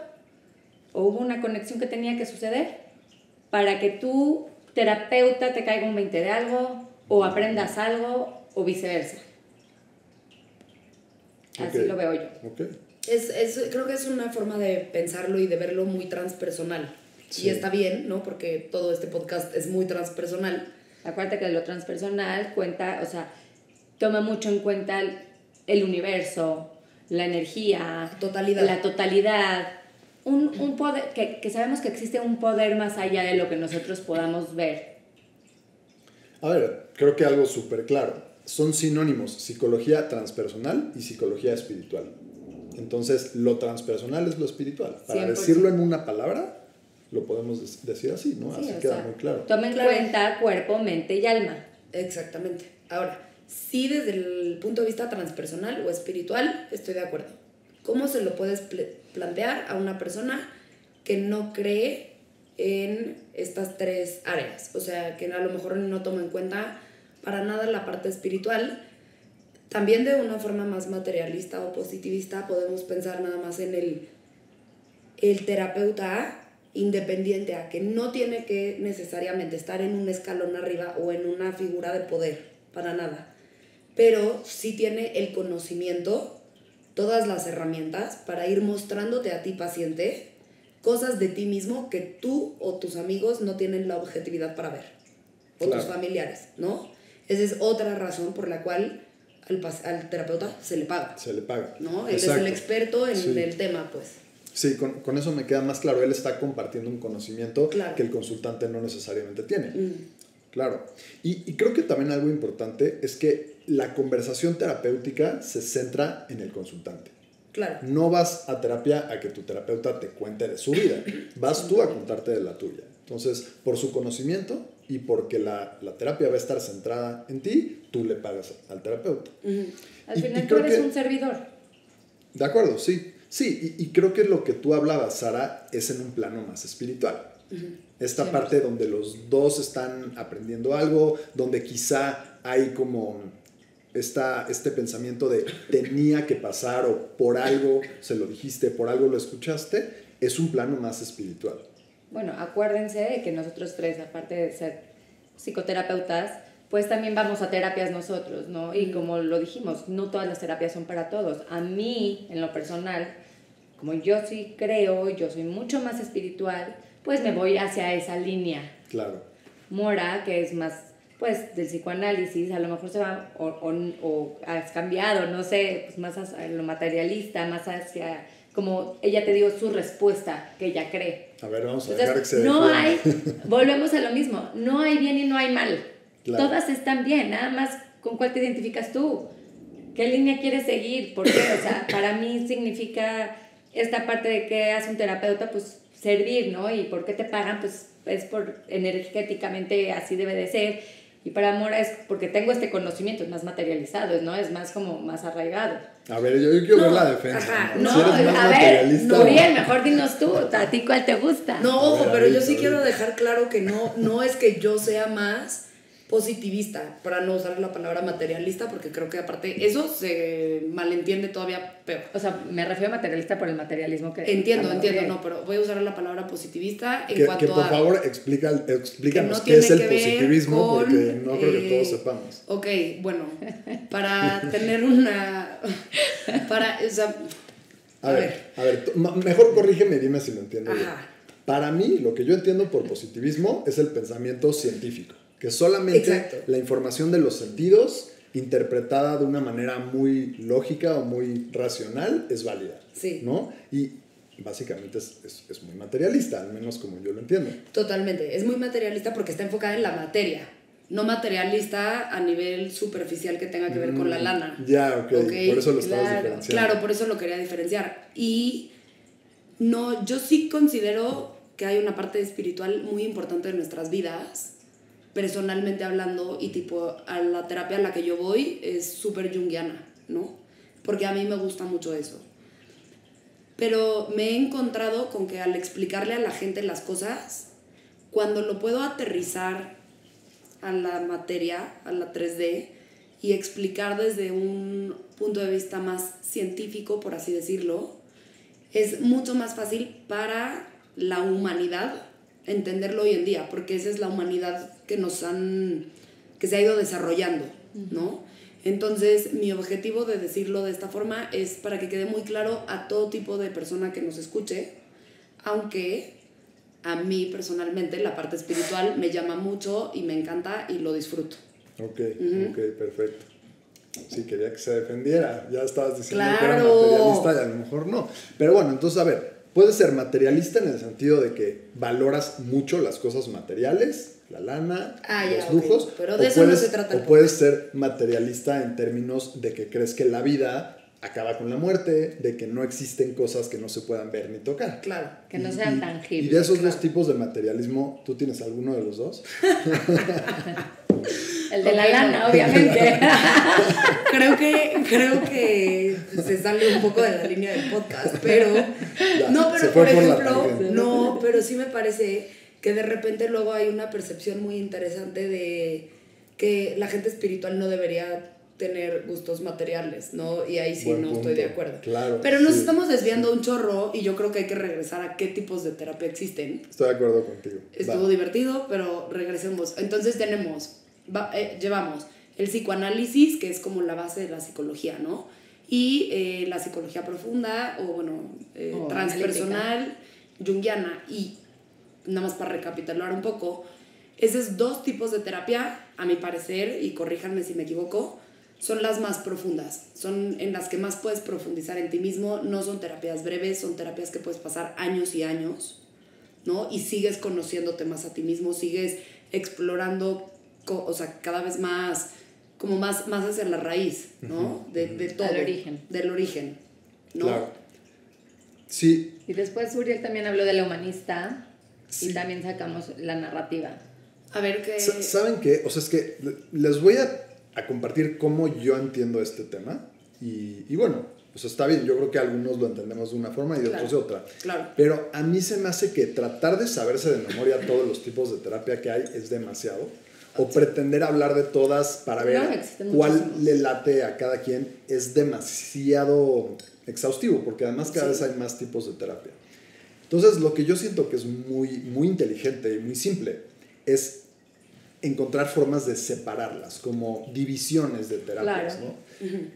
o hubo una conexión que tenía que suceder para que tu terapeuta te caiga un 20 de algo o aprendas algo o viceversa. Así lo veo yo. Okay. Creo que es una forma de pensarlo y de verlo muy transpersonal. Sí. Y está bien, ¿no? Porque todo este podcast es muy transpersonal. Acuérdate que lo transpersonal toma mucho en cuenta el universo, la energía, la totalidad. Un poder, que sabemos que existe un poder más allá de lo que nosotros podamos ver. A ver, creo que algo súper claro. Son sinónimos, psicología transpersonal y psicología espiritual. Entonces, lo transpersonal es lo espiritual. Para 100%. Decirlo en una palabra, lo podemos decir así, ¿no? Sí, así queda muy claro. Toma en cuenta cuerpo, mente y alma. Exactamente. Ahora, sí, desde el punto de vista transpersonal o espiritual, estoy de acuerdo. ¿Cómo se lo puedes plantear a una persona que no cree en estas tres áreas? O sea, que a lo mejor no toma en cuenta para nada la parte espiritual. También de una forma más materialista o positivista podemos pensar nada más en el terapeuta independiente, a que no tiene que necesariamente estar en un escalón arriba o en una figura de poder, para nada. Pero sí tiene el conocimiento, todas las herramientas para ir mostrándote a ti, paciente, cosas de ti mismo que tú o tus amigos no tienen la objetividad para ver. O tus familiares, ¿no? Esa es otra razón por la cual al terapeuta se le paga. Se le paga. ¿No? Él es el experto en el tema, pues. Sí, con eso me queda más claro. Él está compartiendo un conocimiento que el consultante no necesariamente tiene. Claro. Y creo que también algo importante es que la conversación terapéutica se centra en el consultante. Claro. No vas a terapia a que tu terapeuta te cuente de su vida. Vas tú a contarte de la tuya. Entonces, por su conocimiento y porque la terapia va a estar centrada en ti, tú le pagas al terapeuta. Al final tú eres un servidor. De acuerdo, sí. Sí, y creo que lo que tú hablabas, Sara, es en un plano más espiritual. Esta parte donde los dos están aprendiendo algo, donde quizá hay como este pensamiento de tenía que pasar o por algo se lo dijiste, por algo lo escuchaste, es un plano más espiritual. Bueno, acuérdense de que nosotros tres, aparte de ser psicoterapeutas, pues también vamos a terapias nosotros, ¿no? Y como lo dijimos, no todas las terapias son para todos. A mí, en lo personal, como yo sí creo, yo soy mucho más espiritual, pues me voy hacia esa línea. Claro. Mora, que es más, pues, del psicoanálisis, a lo mejor se va, o has cambiado, no sé, pues más hacia lo materialista, más hacia, como ella te dio su respuesta, que ella cree. A ver, vamos a Entonces, dejar que se no hay, volvemos a lo mismo, no hay bien y no hay mal. Claro. Todas están bien, nada más con cuál te identificas tú. ¿Qué línea quieres seguir? ¿Por qué? O sea, para mí significa esta parte de que hace un terapeuta, pues servir, ¿no? Y por qué te pagan, pues es por energéticamente así debe de ser. Y para Mora es porque tengo este conocimiento, es más materializado, ¿no? Es más como más arraigado. A ver, yo quiero ver la defensa. Ajá, ¿no? no, Si eres más a ver, materialista. Muriel, mejor dinos tú, ¿a ti cuál te gusta? No, A ojo, ver, pero yo ahorita, sí quiero ahorita. dejar claro que no es que yo sea más positivista, para no usar la palabra materialista, porque creo que aparte eso se malentiende todavía peor. O sea, me refiero a materialista por el materialismo que... Entiendo, Ok. no, pero voy a usar la palabra positivista en Que cuanto por a... favor explícanos no qué es el tiene que ver positivismo, con, porque no creo que todos sepamos. Ok, bueno, para tener una... o sea, A ver, mejor corrígeme y dime si lo entiendo bien. Ajá. Para mí, lo que yo entiendo por positivismo es el pensamiento científico, que solamente Exacto. la información de los sentidos, interpretada de una manera muy lógica o muy racional, es válida. Sí. ¿No? Y básicamente es muy materialista, al menos como yo lo entiendo. Totalmente, es muy materialista porque está enfocada en la materia, no materialista a nivel superficial que tenga que ver con la lana. Ya, ok, por eso lo estabas claro. diferenciando. Claro, por eso lo quería diferenciar. Y no, yo sí considero que hay una parte espiritual muy importante de nuestras vidas, personalmente hablando, y tipo a la terapia a la que yo voy es súper junguiana, ¿no? Porque a mí me gusta mucho eso. Pero me he encontrado con que al explicarle a la gente las cosas, cuando lo puedo aterrizar a la materia, a la 3D, y explicar desde un punto de vista más científico, por así decirlo, es mucho más fácil para la humanidad entenderlo hoy en día, porque esa es la humanidad que se ha ido desarrollando, ¿no? Entonces, mi objetivo de decirlo de esta forma es para que quede muy claro a todo tipo de persona que nos escuche, aunque a mí personalmente la parte espiritual me llama mucho y me encanta y lo disfruto. Ok, perfecto. Sí, quería que se defendiera. Ya estabas diciendo que era ¡Claro! materialista y a lo mejor no. Pero bueno, entonces, a ver, puedes ser materialista en el sentido de que valoras mucho las cosas materiales, la lana, los lujos. Pero de eso no se trata. O puedes ser materialista en términos de que crees que la vida acaba con la muerte, de que no existen cosas que no se puedan ver ni tocar. Claro. Que no sean tangibles. Y de esos claro. dos tipos de materialismo, ¿tú tienes alguno de los dos? El de la lana, obviamente. Creo que se sale un poco de la línea del podcast, pero Ya, no, se pero fue por por la ejemplo, tangente. no, pero sí me parece que de repente luego hay una percepción muy interesante de que la gente espiritual no debería tener gustos materiales, ¿no? Y ahí sí Buen no punto. estoy de acuerdo. Claro, pero nos sí. estamos desviando un chorro y yo creo que hay que regresar a qué tipos de terapia existen. Estoy de acuerdo contigo. Estuvo Va. divertido, pero regresemos. Entonces llevamos el psicoanálisis, que es como la base de la psicología, ¿no? Y la psicología profunda, o bueno, transpersonal, junguiana. Y nada más para recapitular un poco, esos dos tipos de terapia, a mi parecer, y corríjanme si me equivoco, son las más profundas, son en las que más puedes profundizar en ti mismo. No son terapias breves, son terapias que puedes pasar años y años, ¿no? Y sigues conociéndote más a ti mismo, sigues explorando, o sea, cada vez más, como más hacia la raíz, ¿no? De todo. Al origen. Del origen, ¿no? Claro. Sí. Y después Uriel también habló de la humanista Sí. y también sacamos la narrativa. A ver qué... ¿Saben qué? O sea, es que les voy a compartir cómo yo entiendo este tema. Y bueno, pues está bien, yo creo que algunos lo entendemos de una forma y de otros de otra. Claro. Pero a mí se me hace que tratar de saberse de memoria todos los tipos de terapia que hay es demasiado. O pretender hablar de todas para ver cuál le late a cada quien es demasiado exhaustivo, porque además cada vez hay más tipos de terapia. Entonces, lo que yo siento que es muy, muy inteligente y muy simple es encontrar formas de separarlas, como divisiones de terapias, claro. ¿no? Uh-huh.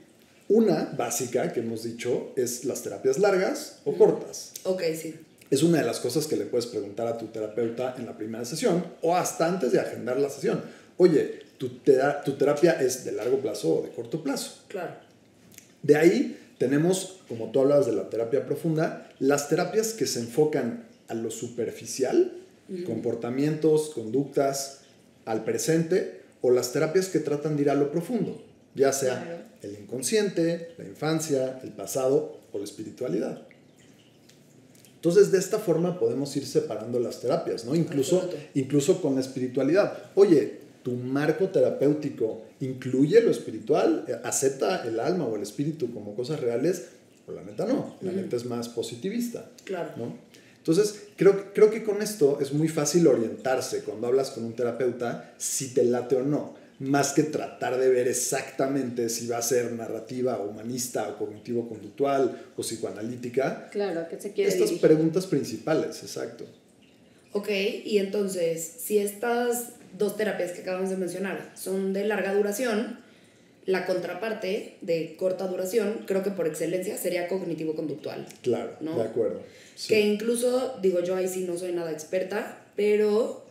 Una básica que hemos dicho es las terapias largas o cortas. Ok, sí. Es una de las cosas que le puedes preguntar a tu terapeuta en la primera sesión o hasta antes de agendar la sesión. Oye, ¿tu terapia es de largo plazo o de corto plazo? Claro. De ahí tenemos, como tú hablabas de la terapia profunda, las terapias que se enfocan a lo superficial, comportamientos, conductas, al presente, o las terapias que tratan de ir a lo profundo, ya sea el inconsciente, la infancia, el pasado o la espiritualidad. Entonces, de esta forma podemos ir separando las terapias, ¿no? Incluso con la espiritualidad. Oye, ¿tu marco terapéutico incluye lo espiritual? ¿Acepta el alma o el espíritu como cosas reales? Pues la neta no. La neta es más positivista. Claro. ¿No? Entonces, creo que con esto es muy fácil orientarse cuando hablas con un terapeuta si te late o no. Más que tratar de ver exactamente si va a ser narrativa, humanista, o cognitivo-conductual, o psicoanalítica. Claro, ¿qué se quiere Estas dirigir? preguntas principales, exacto. Ok, y entonces, si estas dos terapias que acabamos de mencionar son de larga duración, la contraparte de corta duración, creo que por excelencia sería cognitivo-conductual. Claro, ¿no? De acuerdo. Sí. Que incluso, digo yo ahí sí no soy nada experta, pero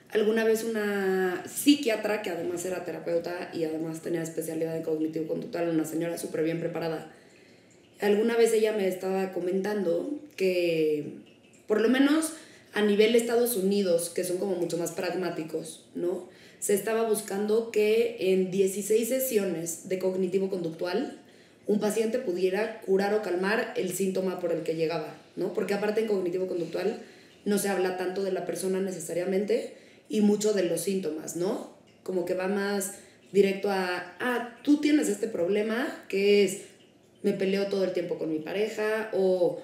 alguna vez una psiquiatra, que además era terapeuta y además tenía especialidad en cognitivo-conductual, una señora súper bien preparada, alguna vez ella me estaba comentando que, por lo menos a nivel de Estados Unidos, que son como mucho más pragmáticos, ¿no? Se estaba buscando que en 16 sesiones de cognitivo-conductual un paciente pudiera curar o calmar el síntoma por el que llegaba, ¿no? Porque aparte en cognitivo-conductual no se habla tanto de la persona necesariamente y mucho de los síntomas, ¿no? Como que va más directo a, tú tienes este problema que es, me peleo todo el tiempo con mi pareja, o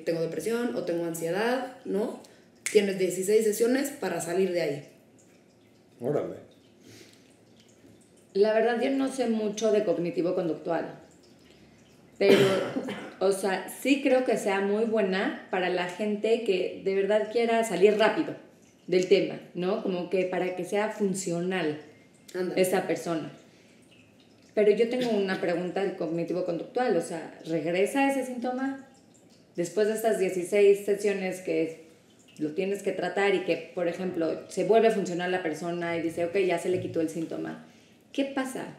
tengo depresión, o tengo ansiedad, ¿no? Tienes 16 sesiones para salir de ahí. Órale. La verdad yo no sé mucho de cognitivo-conductual, pero, o sea, sí creo que sea muy buena para la gente que de verdad quiera salir rápido del tema, ¿no? Como que para que sea funcional esa persona. Pero yo tengo una pregunta del cognitivo-conductual, o sea, ¿regresa ese síntoma? Después de estas 16 sesiones que lo tienes que tratar y que, por ejemplo, se vuelve funcional la persona y dice, ok, ya se le quitó el síntoma. ¿Qué pasa?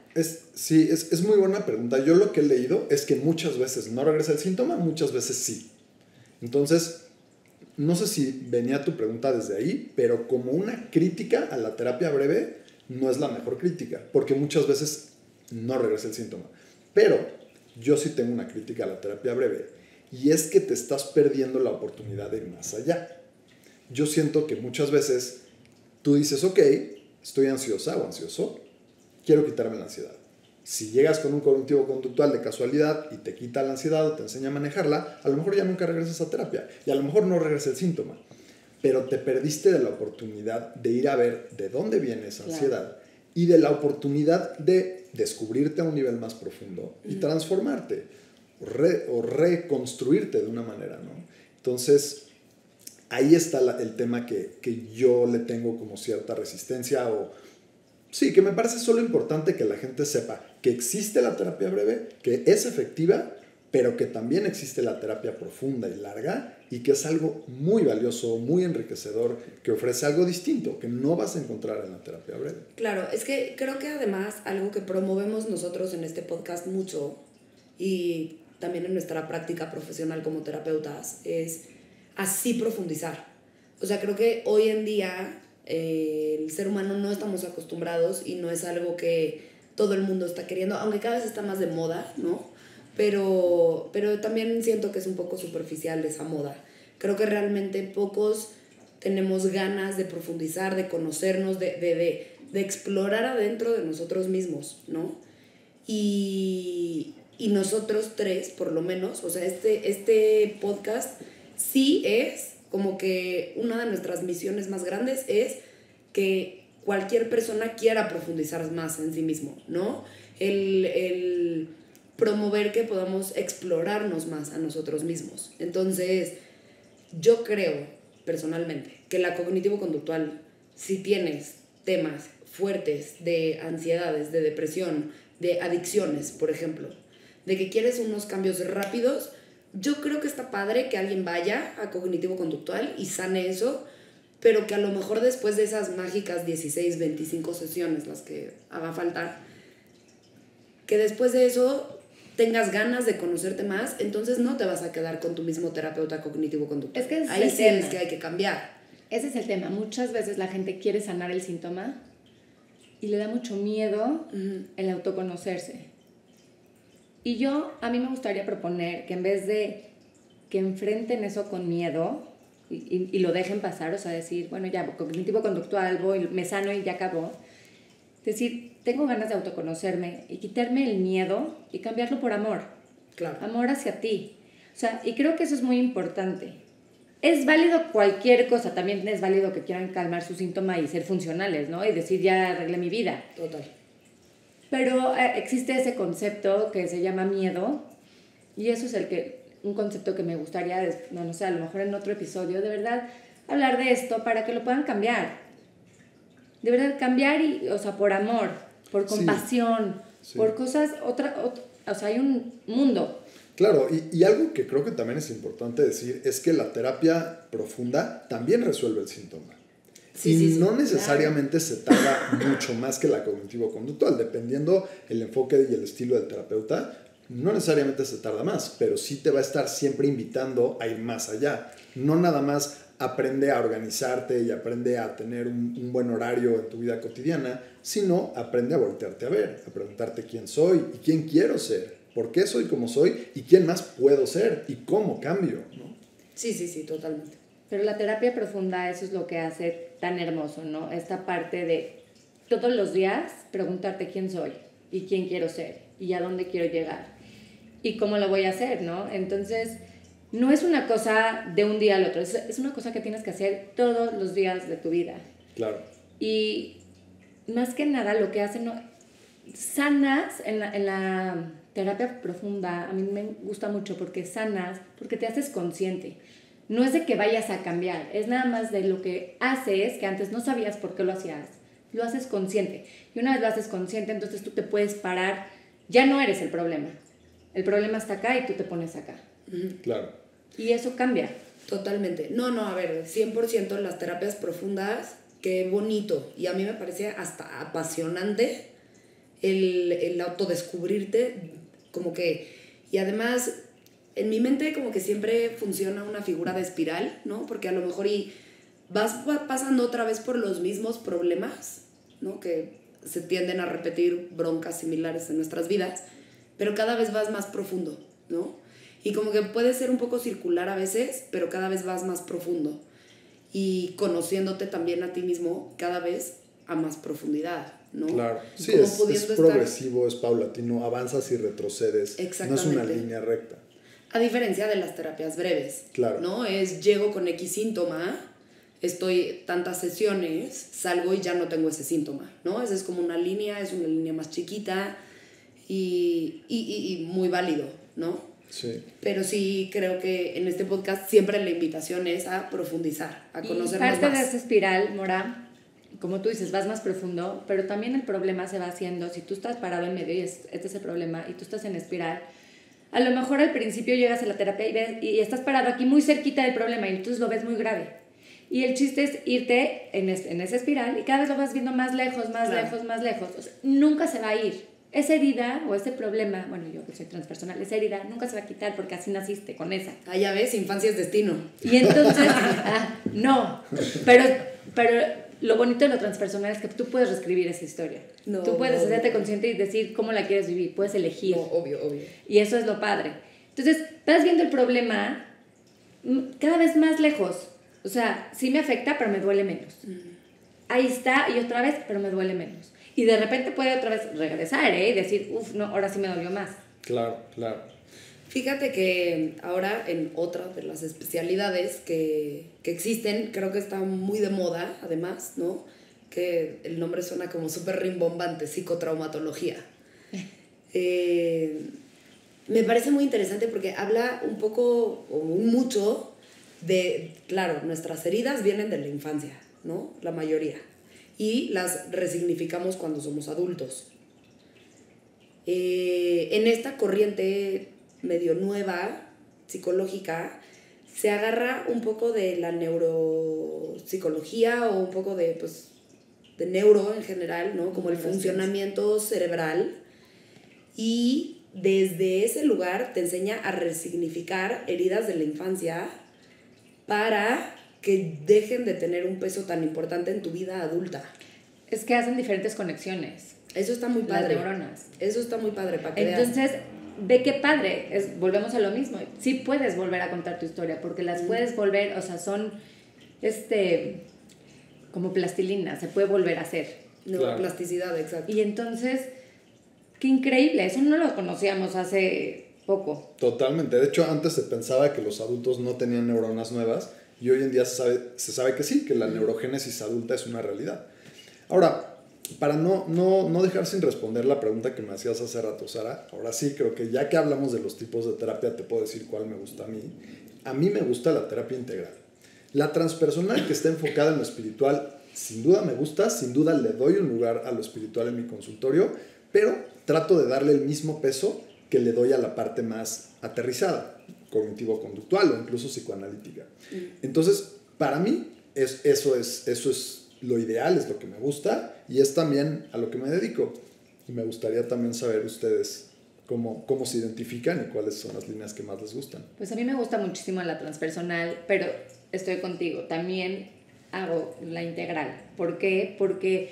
Sí, es muy buena pregunta. Yo lo que he leído es que muchas veces no regresa el síntoma, muchas veces sí. Entonces, no sé si venía tu pregunta desde ahí, pero como una crítica a la terapia breve no es la mejor crítica, porque muchas veces no regresa el síntoma. Pero yo sí tengo una crítica a la terapia breve, y es que te estás perdiendo la oportunidad de ir más allá. Yo siento que muchas veces tú dices, ok, estoy ansiosa o ansioso, quiero quitarme la ansiedad. Si llegas con un cognitivo-conductual de casualidad y te quita la ansiedad o te enseña a manejarla, a lo mejor ya nunca regresas a terapia y a lo mejor no regresa el síntoma, pero te perdiste de la oportunidad de ir a ver de dónde viene esa ansiedad y de la oportunidad de descubrirte a un nivel más profundo y transformarte o reconstruirte de una manera, ¿no? Entonces, ahí está el tema que yo le tengo como cierta resistencia o... Sí, que me parece solo importante que la gente sepa que existe la terapia breve, que es efectiva, pero que también existe la terapia profunda y larga y que es algo muy valioso, muy enriquecedor, que ofrece algo distinto, que no vas a encontrar en la terapia breve. Claro, es que creo que además algo que promovemos nosotros en este podcast mucho y también en nuestra práctica profesional como terapeutas es así profundizar. O sea, creo que hoy en día el ser humano no estamos acostumbrados y no es algo que todo el mundo está queriendo, aunque cada vez está más de moda, ¿no? Pero también siento que es un poco superficial esa moda. Creo que realmente pocos tenemos ganas de profundizar, de conocernos, de explorar adentro de nosotros mismos, ¿no? Y Y nosotros tres, por lo menos, o sea, este podcast sí es como que una de nuestras misiones más grandes es que cualquier persona quiera profundizar más en sí mismo, ¿no? El promover que podamos explorarnos más a nosotros mismos. Entonces, yo creo, personalmente, que la cognitivo-conductual, si tienes temas fuertes de ansiedades, de depresión, de adicciones, por ejemplo, de que quieres unos cambios rápidos, yo creo que está padre que alguien vaya a cognitivo-conductual y sane eso, pero que a lo mejor después de esas mágicas 16, 25 sesiones, las que haga falta, que después de eso tengas ganas de conocerte más, entonces no te vas a quedar con tu mismo terapeuta cognitivo-conductual. Es que ese ahí es el sí es tema. que hay que cambiar. Ese es el tema. Muchas veces la gente quiere sanar el síntoma y le da mucho miedo el autoconocerse. Y a mí me gustaría proponer que en vez de que enfrenten eso con miedo y lo dejen pasar, o sea, decir, bueno, ya, cognitivo-conductual, voy, me sano y ya acabó. Decir, tengo ganas de autoconocerme y quitarme el miedo y cambiarlo por amor. Claro. Amor hacia ti. O sea, y creo que eso es muy importante. Es válido cualquier cosa, también es válido que quieran calmar su síntoma y ser funcionales, ¿no? Y decir, ya arreglé mi vida. Total. Pero existe ese concepto que se llama miedo y eso es un concepto que me gustaría, no sé, a lo mejor en otro episodio, de verdad, hablar de esto para que lo puedan cambiar. De verdad, cambiar o sea, por amor, por compasión, sí. por cosas, o sea, hay un mundo. Claro, y algo que creo que también es importante decir es que la terapia profunda también resuelve el síntoma. Sí, no necesariamente se tarda mucho más que la cognitivo-conductual, dependiendo el enfoque y el estilo del terapeuta, no necesariamente se tarda más, pero sí te va a estar siempre invitando a ir más allá. No nada más aprende a organizarte y aprende a tener un buen horario en tu vida cotidiana, sino aprende a voltearte a ver, a preguntarte quién soy y quién quiero ser, por qué soy como soy y quién más puedo ser y cómo cambio, ¿no? Sí, totalmente. Pero la terapia profunda, eso es lo que hace tan hermoso, ¿no? Esta parte de todos los días preguntarte quién soy y quién quiero ser y a dónde quiero llegar y cómo lo voy a hacer, ¿no? Entonces, no es una cosa de un día al otro, es una cosa que tienes que hacer todos los días de tu vida. Claro. Y más que nada lo que hacen, sanas en la terapia profunda, a mí me gusta mucho porque sanas, porque te haces consciente. No es de que vayas a cambiar, es nada más de lo que haces, que antes no sabías por qué lo hacías, lo haces consciente. Y una vez lo haces consciente, entonces tú te puedes parar, ya no eres el problema está acá y tú te pones acá. Claro. Y eso cambia. Totalmente. No, a ver, 100% las terapias profundas, qué bonito. Y a mí me parece hasta apasionante el autodescubrirte, como que, y además en mi mente como que siempre funciona una figura de espiral, ¿no? Porque a lo mejor vas pasando otra vez por los mismos problemas, ¿no? Que se tienden a repetir broncas similares en nuestras vidas, pero cada vez vas más profundo, ¿no? Y como que puede ser un poco circular a veces, pero cada vez vas más profundo. Y conociéndote también a ti mismo cada vez a más profundidad, ¿no? Claro, sí, es progresivo, es paulatino, avanzas y retrocedes. Exactamente. No es una línea recta. A diferencia de las terapias breves, claro, ¿no? Llego con X síntoma, estoy tantas sesiones, salgo y ya no tengo ese síntoma, ¿no? Esa es como una línea, es una línea más chiquita y muy válido, ¿no? Sí. Pero sí creo que en este podcast siempre la invitación es a profundizar, a conocernos más. Y parte de esa espiral, Mora, como tú dices, vas más profundo, pero también el problema se va haciendo, si tú estás parado en medio y este es el problema, y tú estás en espiral, a lo mejor al principio llegas a la terapia y estás parado aquí muy cerquita del problema y entonces lo ves muy grave. Y el chiste es irte en esa espiral y cada vez lo vas viendo más lejos, más lejos, más lejos. O sea, nunca se va a ir. Esa herida o ese problema, bueno, yo que soy transpersonal, esa herida nunca se va a quitar porque así naciste con esa. Ah, ya ves, infancia es destino. Y entonces, no, pero lo bonito de lo transpersonal es que tú puedes reescribir esa historia. Tú puedes hacerte consciente y decir cómo la quieres vivir, puedes elegir. No, obvio. Y eso es lo padre. Entonces, estás viendo el problema cada vez más lejos. O sea, sí me afecta, pero me duele menos. Ahí está, y otra vez, pero me duele menos. Y de repente puede otra vez regresar, y decir, no, ahora sí me dolió más. Claro, claro. Fíjate que ahora en otra de las especialidades que existen, creo que está muy de moda, además, ¿no? Que el nombre suena como súper rimbombante, psicotraumatología. Me parece muy interesante porque habla un poco o mucho de, claro, nuestras heridas vienen de la infancia, ¿no? La mayoría. Y las resignificamos cuando somos adultos. En esta corriente medio nueva, psicológica, se agarra un poco de la neuropsicología o un poco de, pues, de neuro en general, ¿no? Como el funcionamiento cerebral. Y desde ese lugar te enseña a resignificar heridas de la infancia para que dejen de tener un peso tan importante en tu vida adulta. Es que hacen diferentes conexiones. Eso está muy padre. Las neuronas. Eso está muy padre para que Entonces, veas. ve qué padre. Volvemos a lo mismo. Sí puedes volver a contar tu historia porque las puedes volver, o sea, son como plastilina, se puede volver a hacer. Neuroplasticidad, exacto. Y entonces, qué increíble. Eso no lo conocíamos hace poco. Totalmente. De hecho, antes se pensaba que los adultos no tenían neuronas nuevas y hoy en día se sabe que sí, que la neurogénesis adulta es una realidad. Ahora, para no dejar sin responder la pregunta que me hacías hace rato, Sara, ahora sí creo que ya que hablamos de los tipos de terapia, te puedo decir cuál me gusta a mí. A mí me gusta la terapia integral. La transpersonal que está enfocada en lo espiritual, sin duda me gusta, sin duda le doy un lugar a lo espiritual en mi consultorio, pero trato de darle el mismo peso que le doy a la parte más aterrizada, cognitivo-conductual o incluso psicoanalítica. Entonces, para mí, eso es lo ideal, es lo que me gusta y es también a lo que me dedico. Y me gustaría también saber ustedes cómo se identifican y cuáles son las líneas que más les gustan. Pues a mí me gusta muchísimo la transpersonal, pero estoy contigo. También hago la integral. ¿Por qué? Porque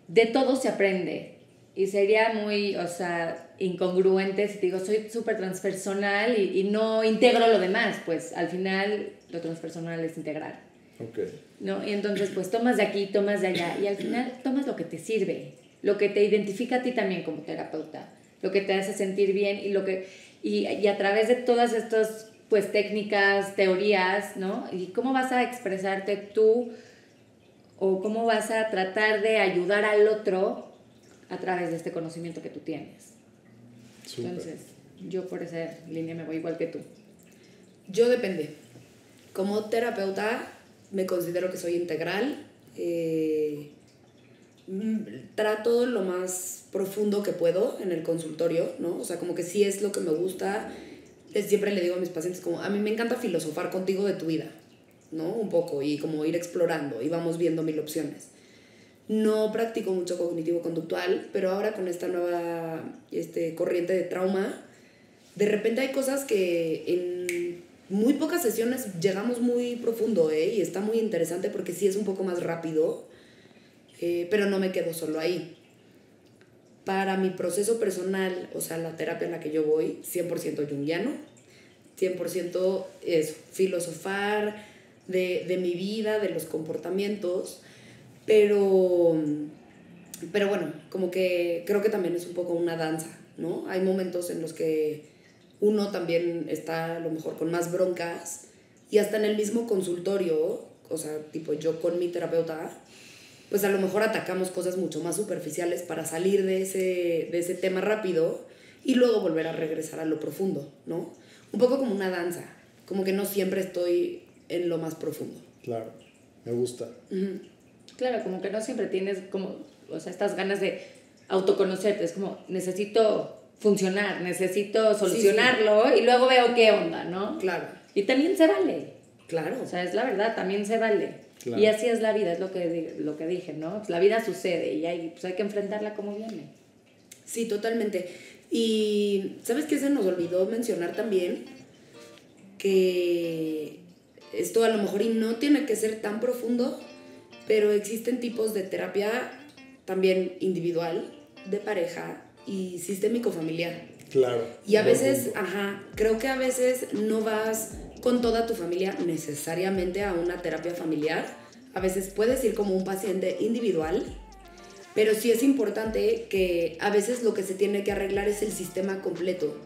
de todo se aprende. Y sería muy, o sea, incongruente si te digo, soy súper transpersonal y no integro lo demás. Pues al final lo transpersonal es integral. Okay. ¿No? Y entonces pues tomas de aquí, tomas de allá y al final tomas lo que te sirve, lo que te identifica a ti también como terapeuta, lo que te hace sentir bien y a través de todas estas pues técnicas, teorías, ¿no? Y cómo vas a expresarte tú o cómo vas a tratar de ayudar al otro a través de este conocimiento que tú tienes. Súper. Entonces yo por esa línea me voy igual que tú. Yo depende. Como terapeuta me considero que soy integral. Trato lo más profundo que puedo en el consultorio, ¿no? O sea, como que sí es lo que me gusta. Siempre le digo a mis pacientes como, a mí me encanta filosofar contigo de tu vida, ¿no? Un poco, y como ir explorando y vamos viendo mil opciones. No practico mucho cognitivo-conductual, pero ahora con esta nueva corriente de trauma, de repente hay cosas que en muy pocas sesiones llegamos muy profundo, y está muy interesante porque sí es un poco más rápido, pero no me quedo solo ahí. Para mi proceso personal, o sea, la terapia en la que yo voy, 100% junguiano, 100% es filosofar de mi vida, de los comportamientos, pero bueno, como que creo que también es un poco una danza, ¿no? Hay momentos en los que uno también está a lo mejor con más broncas y hasta en el mismo consultorio, o sea, tipo yo con mi terapeuta, pues a lo mejor atacamos cosas mucho más superficiales para salir de ese tema rápido y luego volver a regresar a lo profundo, ¿no? Un poco como una danza, como que no siempre estoy en lo más profundo. Claro, me gusta. Uh-huh. Claro, como que no siempre tienes como, o sea, estas ganas de autoconocerte, es como necesito funcionar, necesito solucionarlo, sí. Y luego veo qué onda, ¿no? Claro. Y también se vale. Claro. O sea, es la verdad, también se vale. Claro. Y así es la vida, es lo que dije, ¿no? Pues la vida sucede y hay que enfrentarla como viene. Sí, totalmente. Y ¿sabes qué se nos olvidó mencionar también? Que esto a lo mejor y no tiene que ser tan profundo, pero existen tipos de terapia también individual, de pareja y sistémico familiar. Claro. Y a veces, creo que a veces no vas con toda tu familia necesariamente a una terapia familiar. A veces puedes ir como un paciente individual Pero sí es importante que a veces lo que se tiene que arreglar es el sistema completo.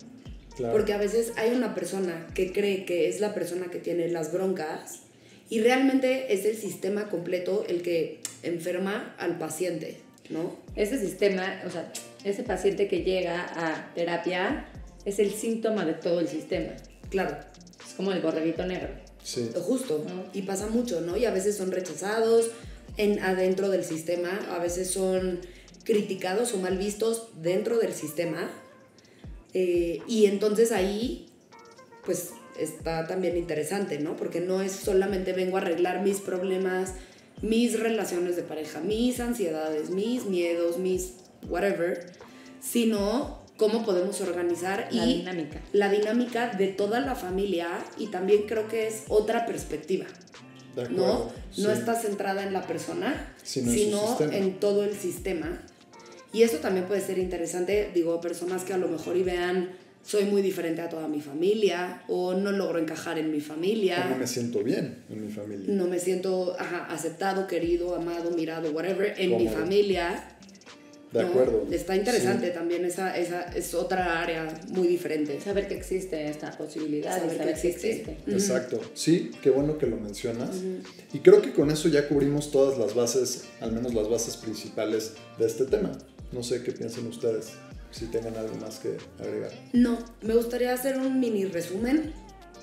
Claro. Porque a veces hay una persona que cree que es la persona que tiene las broncas y realmente es el sistema completo el que enferma al paciente, ¿no? Ese sistema, o sea, ese paciente que llega a terapia es el síntoma de todo el sistema. Claro. Es como el borreguito negro. Sí. Justo, ¿no? Y pasa mucho, ¿no? Y a veces son rechazados adentro del sistema, a veces son criticados o mal vistos dentro del sistema. Y entonces ahí, pues, está también interesante, ¿no? Porque no es solamente vengo a arreglar mis problemas, mis relaciones de pareja, mis ansiedades, mis miedos, mis whatever, sino cómo podemos organizar la dinámica de toda la familia, y también creo que es otra perspectiva, ¿no? Sí. No está centrada en la persona, sino en todo el sistema. Y eso también puede ser interesante, digo, personas que a lo mejor y vean, soy muy diferente a toda mi familia, o no logro encajar en mi familia. O no me siento bien en mi familia. No me siento aceptado, querido, amado, mirado, whatever, en mi familia. De acuerdo. Está interesante también, esa es otra área muy diferente. Saber que existe esta posibilidad, saber que existe. Exacto, sí, qué bueno que lo mencionas. Y creo que con eso ya cubrimos todas las bases, al menos las bases principales de este tema. No sé qué piensan ustedes, si tengan algo más que agregar. No, me gustaría hacer un mini resumen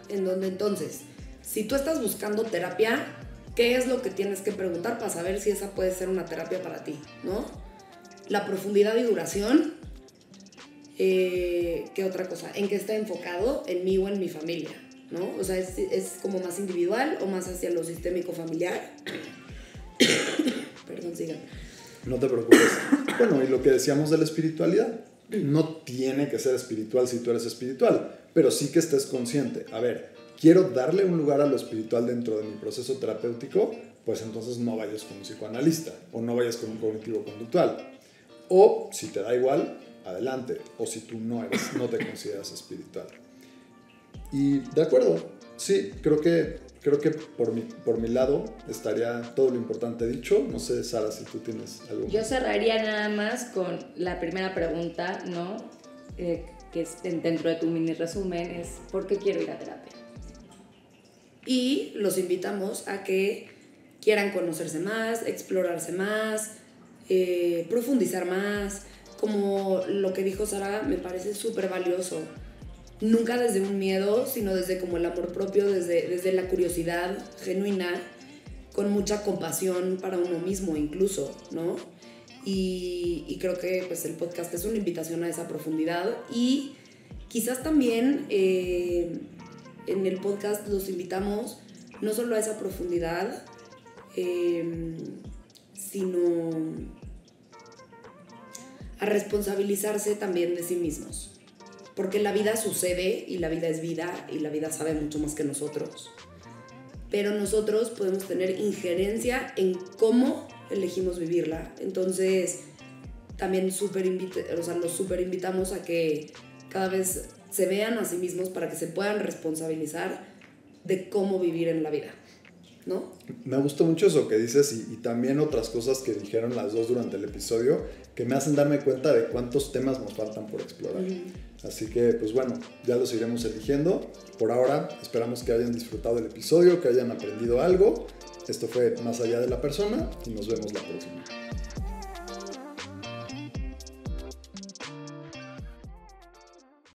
en donde entonces, si tú estás buscando terapia, ¿qué es lo que tienes que preguntar para saber si esa puede ser una terapia para ti, ¿no? La profundidad y duración. ¿Qué otra cosa? ¿En qué está enfocado? En mí o en mi familia, ¿no? O sea, es como más individual o más hacia lo sistémico familiar. Perdón, sigan. No te preocupes. Bueno, y lo que decíamos de la espiritualidad, no tiene que ser espiritual si tú eres espiritual, pero sí que estés consciente. A ver, quiero darle un lugar a lo espiritual dentro de mi proceso terapéutico, pues entonces no vayas con un psicoanalista o no vayas con un cognitivo conductual. O si te da igual, adelante. O si tú no te consideras espiritual. Y de acuerdo, sí, creo que por mi lado estaría todo lo importante dicho. No sé, Sara, si tú tienes algo más. Yo cerraría nada más con la primera pregunta, ¿no? Que es dentro de tu mini resumen, es ¿por qué quiero ir a terapia? Y los invitamos a que quieran conocerse más, explorarse más, profundizar más. Como lo que dijo Sara, me parece súper valioso. Nunca desde un miedo, sino desde como el amor propio, desde la curiosidad genuina, con mucha compasión para uno mismo incluso, ¿no? Y creo que pues, el podcast es una invitación a esa profundidad. Y quizás también en el podcast los invitamos no solo a esa profundidad, sino a responsabilizarse también de sí mismos. Porque la vida sucede y la vida es vida y la vida sabe mucho más que nosotros. Pero nosotros podemos tener injerencia en cómo elegimos vivirla. Entonces, también los súper invitamos a que cada vez se vean a sí mismos para que se puedan responsabilizar de cómo vivir en la vida, ¿no? Me gustó mucho eso que dices y también otras cosas que dijeron las dos durante el episodio que me hacen darme cuenta de cuántos temas nos faltan por explorar. Así que, pues bueno, ya los iremos eligiendo. Por ahora, esperamos que hayan disfrutado del episodio, que hayan aprendido algo. Esto fue Más Allá de la Persona y nos vemos la próxima.